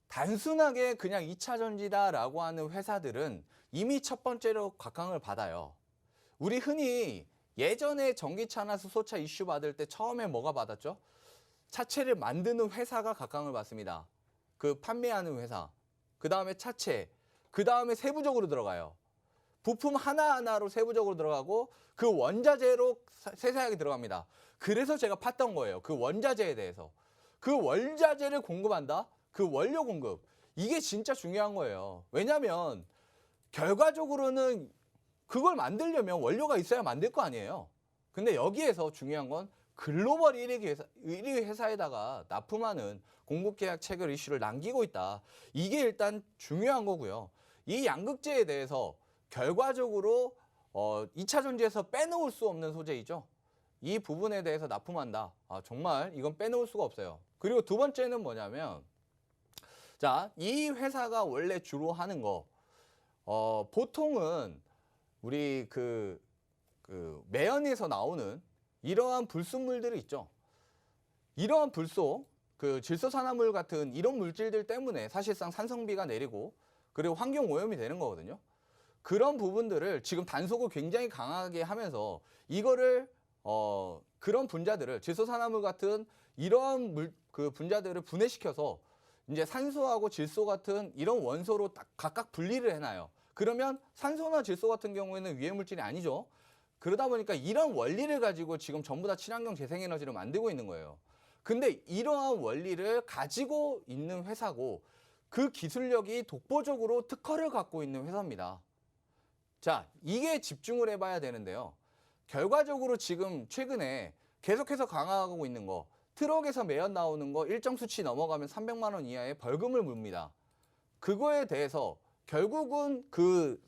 단순하게 그냥 2차 전지다라고 하는 회사들은 이미 첫 번째로 각광을 받아요. 우리 흔히 예전에 전기차나 수소차 이슈 받을 때 처음에 뭐가 받았죠? 차체를 만드는 회사가 각광을 받습니다. 그 판매하는 회사. 그 다음에 차체. 그 다음에 세부적으로 들어가요. 부품 하나하나로 세부적으로 들어가고 그 원자재로 세세하게 들어갑니다. 그래서 제가 팠던 거예요. 그 원자재에 대해서. 그 원자재를 공급한다? 그 원료 공급. 이게 진짜 중요한 거예요. 왜냐하면 결과적으로는 그걸 만들려면 원료가 있어야 만들 거 아니에요. 근데 여기에서 중요한 건 글로벌 1위 회사에다가 납품하는 공급계약 체결 이슈를 남기고 있다. 이게 일단 중요한 거고요. 이 양극재에 대해서 결과적으로 2차 전지에서 빼놓을 수 없는 소재이죠. 이 부분에 대해서 납품한다. 정말 이건 빼놓을 수가 없어요. 그리고 두 번째는 뭐냐면, 자, 이 회사가 원래 주로 하는 거, 보통은 우리 그 매연에서 나오는 이러한 불순물들이 있죠. 이러한 불소, 그 질소산화물 같은 이런 물질들 때문에 사실상 산성비가 내리고 그리고 환경 오염이 되는 거거든요. 그런 부분들을 지금 단속을 굉장히 강하게 하면서 이거를 그런 분자들을 질소산화물 같은 이러한 그 분자들을 분해시켜서 이제 산소하고 질소 같은 이런 원소로 딱 각각 분리를 해놔요. 그러면 산소나 질소 같은 경우에는 위해 물질이 아니죠. 그러다 보니까 이런 원리를 가지고 지금 전부 다 친환경 재생에너지를 만들고 있는 거예요. 근데 이러한 원리를 가지고 있는 회사고 그 기술력이 독보적으로 특허를 갖고 있는 회사입니다. 자, 이게 집중을 해봐야 되는데요. 결과적으로 지금 최근에 계속해서 강화하고 있는 거, 트럭에서 매연 나오는 거 일정 수치 넘어가면 300만 원 이하의 벌금을 물습니다. 그거에 대해서 결국은 그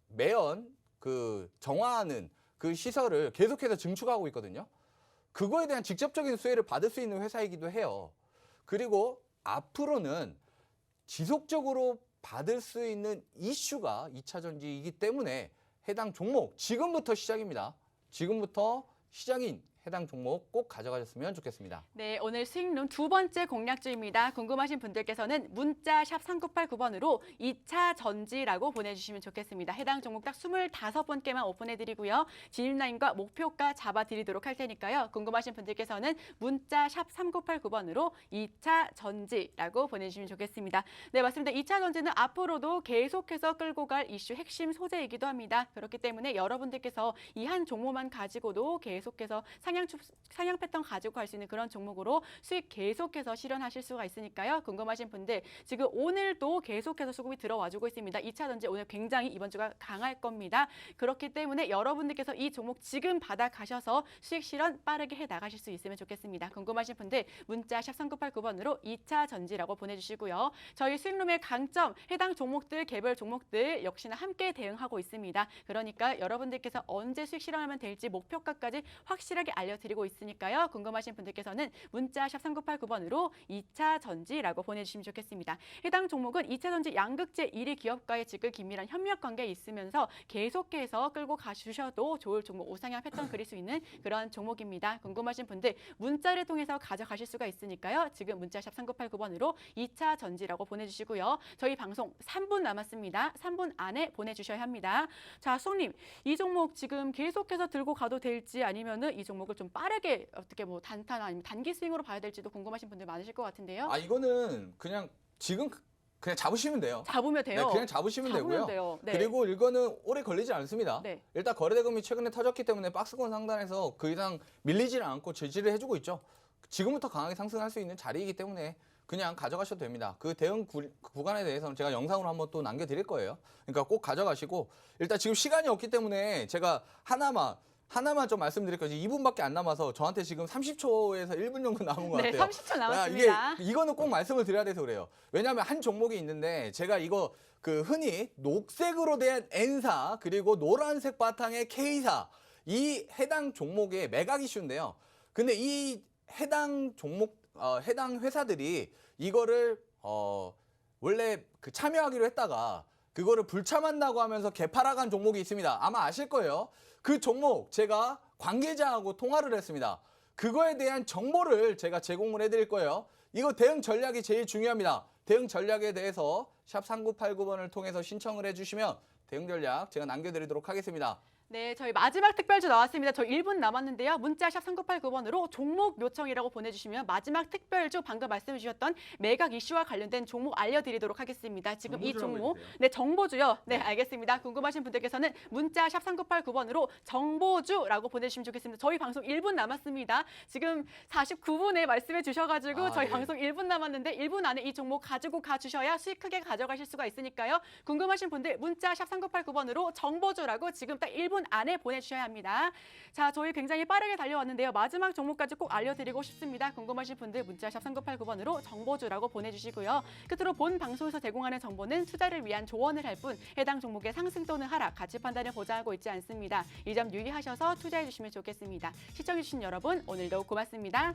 매연 그 정화하는 그 시설을 계속해서 증축하고 있거든요. 그거에 대한 직접적인 수혜를 받을 수 있는 회사이기도 해요. 그리고 앞으로는 지속적으로 받을 수 있는 이슈가 2차 전지이기 때문에 해당 종목 지금부터 시작입니다. 지금부터 시작인 해당 종목 꼭 가져가셨으면 좋겠습니다. 네, 오늘 수익룸 두 번째 공략주입니다. 궁금하신 분들께서는 문자 샵 3989번으로 2차 전지라고 보내주시면 좋겠습니다. 해당 종목 딱 25번께만 오픈해드리고요. 진입라인과 목표가 잡아드리도록 할 테니까요. 궁금하신 분들께서는 문자 샵 3989번으로 2차 전지라고 보내주시면 좋겠습니다. 네, 맞습니다. 2차 전지는 앞으로도 계속해서 끌고 갈 이슈 핵심 소재이기도 합니다. 그렇기 때문에 여러분들께서 이 한 종목만 가지고도 계속해서 상향 패턴 가지고 갈 수 있는 그런 종목으로 수익 계속해서 실현하실 수가 있으니까요. 궁금하신 분들 지금 오늘도 계속해서 수급이 들어와주고 있습니다. 2차 전지 오늘 굉장히 이번 주가 강할 겁니다. 그렇기 때문에 여러분들께서 이 종목 지금 받아가셔서 수익 실현 빠르게 해나가실 수 있으면 좋겠습니다. 궁금하신 분들 문자 샵 3989번으로 2차 전지라고 보내주시고요. 저희 수익룸의 강점, 해당 종목들, 개별 종목들 역시나 함께 대응하고 있습니다. 그러니까 여러분들께서 언제 수익 실현하면 될지 목표가까지 확실하게 알려드리고 있으니까요. 궁금하신 분들께서는 문자 샵 3989번으로 2차 전지라고 보내주시면 좋겠습니다. 해당 종목은 2차 전지 양극재 1위 기업과의 지금 긴밀한 협력 관계에 있으면서 계속해서 끌고 가주셔도 좋을 종목 우상향 패턴 그릴 수 있는 그런 종목입니다. 궁금하신 분들 문자를 통해서 가져가실 수가 있으니까요. 지금 문자 샵 3989번으로 2차 전지라고 보내주시고요. 저희 방송 3분 남았습니다. 3분 안에 보내주셔야 합니다. 자, 수홍님, 이 종목 지금 계속해서 들고 가도 될지 아니면은 이 종목을 좀 빠르게 어떻게 뭐 단타나 아니면 단기 스윙으로 봐야 될지도 궁금하신 분들 많으실 것 같은데요. 이거는 그냥 지금 그냥 잡으시면 돼요. 잡으면 돼요. 네, 그냥 잡으시면 되고요. 돼요. 네. 그리고 이거는 오래 걸리지 않습니다. 네. 일단 거래대금이 최근에 터졌기 때문에 박스권 상단에서 그 이상 밀리지를 않고 지지를 해주고 있죠. 지금부터 강하게 상승할 수 있는 자리이기 때문에 그냥 가져가셔도 됩니다. 그 대응 구간에 대해서는 제가 영상으로 한번 또 남겨드릴 거예요. 그러니까 꼭 가져가시고 일단 지금 시간이 없기 때문에 제가 하나만 좀 말씀드릴 거지 2분밖에 안 남아서 저한테 지금 30초에서 1분 정도 남은 것 같아요. 30초 남았습니다. 이거는 꼭 말씀을 드려야 돼서 그래요. 왜냐하면 한 종목이 있는데 제가 이거 그 흔히 녹색으로 된 N사 그리고 노란색 바탕의 K사 이 해당 종목의 매각 이슈인데요. 근데 이 해당 종목 해당 회사들이 이거를 원래 그 참여하기로 했다가 그거를 불참한다고 하면서 개팔아간 종목이 있습니다. 아마 아실 거예요. 그 종목 제가 관계자하고 통화를 했습니다. 그거에 대한 정보를 제가 제공을 해드릴 거예요. 이거 대응 전략이 제일 중요합니다. 대응 전략에 대해서 샵 3989번을 통해서 신청을 해주시면 대응 전략 제가 남겨드리도록 하겠습니다. 네, 저희 마지막 특별주 나왔습니다. 저 1분 남았는데요. 문자 샵 3989번으로 종목 요청이라고 보내주시면 마지막 특별주 방금 말씀해 주셨던 매각 이슈와 관련된 종목 알려드리도록 하겠습니다. 지금 이 종목, 네, 정보주요. 네, 알겠습니다. 궁금하신 분들께서는 문자 샵 3989번으로 정보주라고 보내주시면 좋겠습니다. 저희 방송 1분 남았습니다. 지금 49분에 말씀해 주셔가지고 저희 방송 1분 남았는데 1분 안에 이 종목 가지고 가주셔야 수익 크게 가져가실 수가 있으니까요. 궁금하신 분들 문자 샵 3989번으로 정보주라고 지금 딱 1분 30분 안에 보내주셔야 합니다. 자, 저희 굉장히 빠르게 달려왔는데요. 마지막 종목까지 꼭 알려드리고 싶습니다. 궁금하신 분들 문자샵 3989번으로 정보주라고 보내주시고요. 끝으로 본 방송에서 제공하는 정보는 투자를 위한 조언을 할 뿐 해당 종목의 상승 또는 하락, 가치 판단을 보장하고 있지 않습니다. 이 점 유의하셔서 투자해 주시면 좋겠습니다. 시청해 주신 여러분 오늘도 고맙습니다.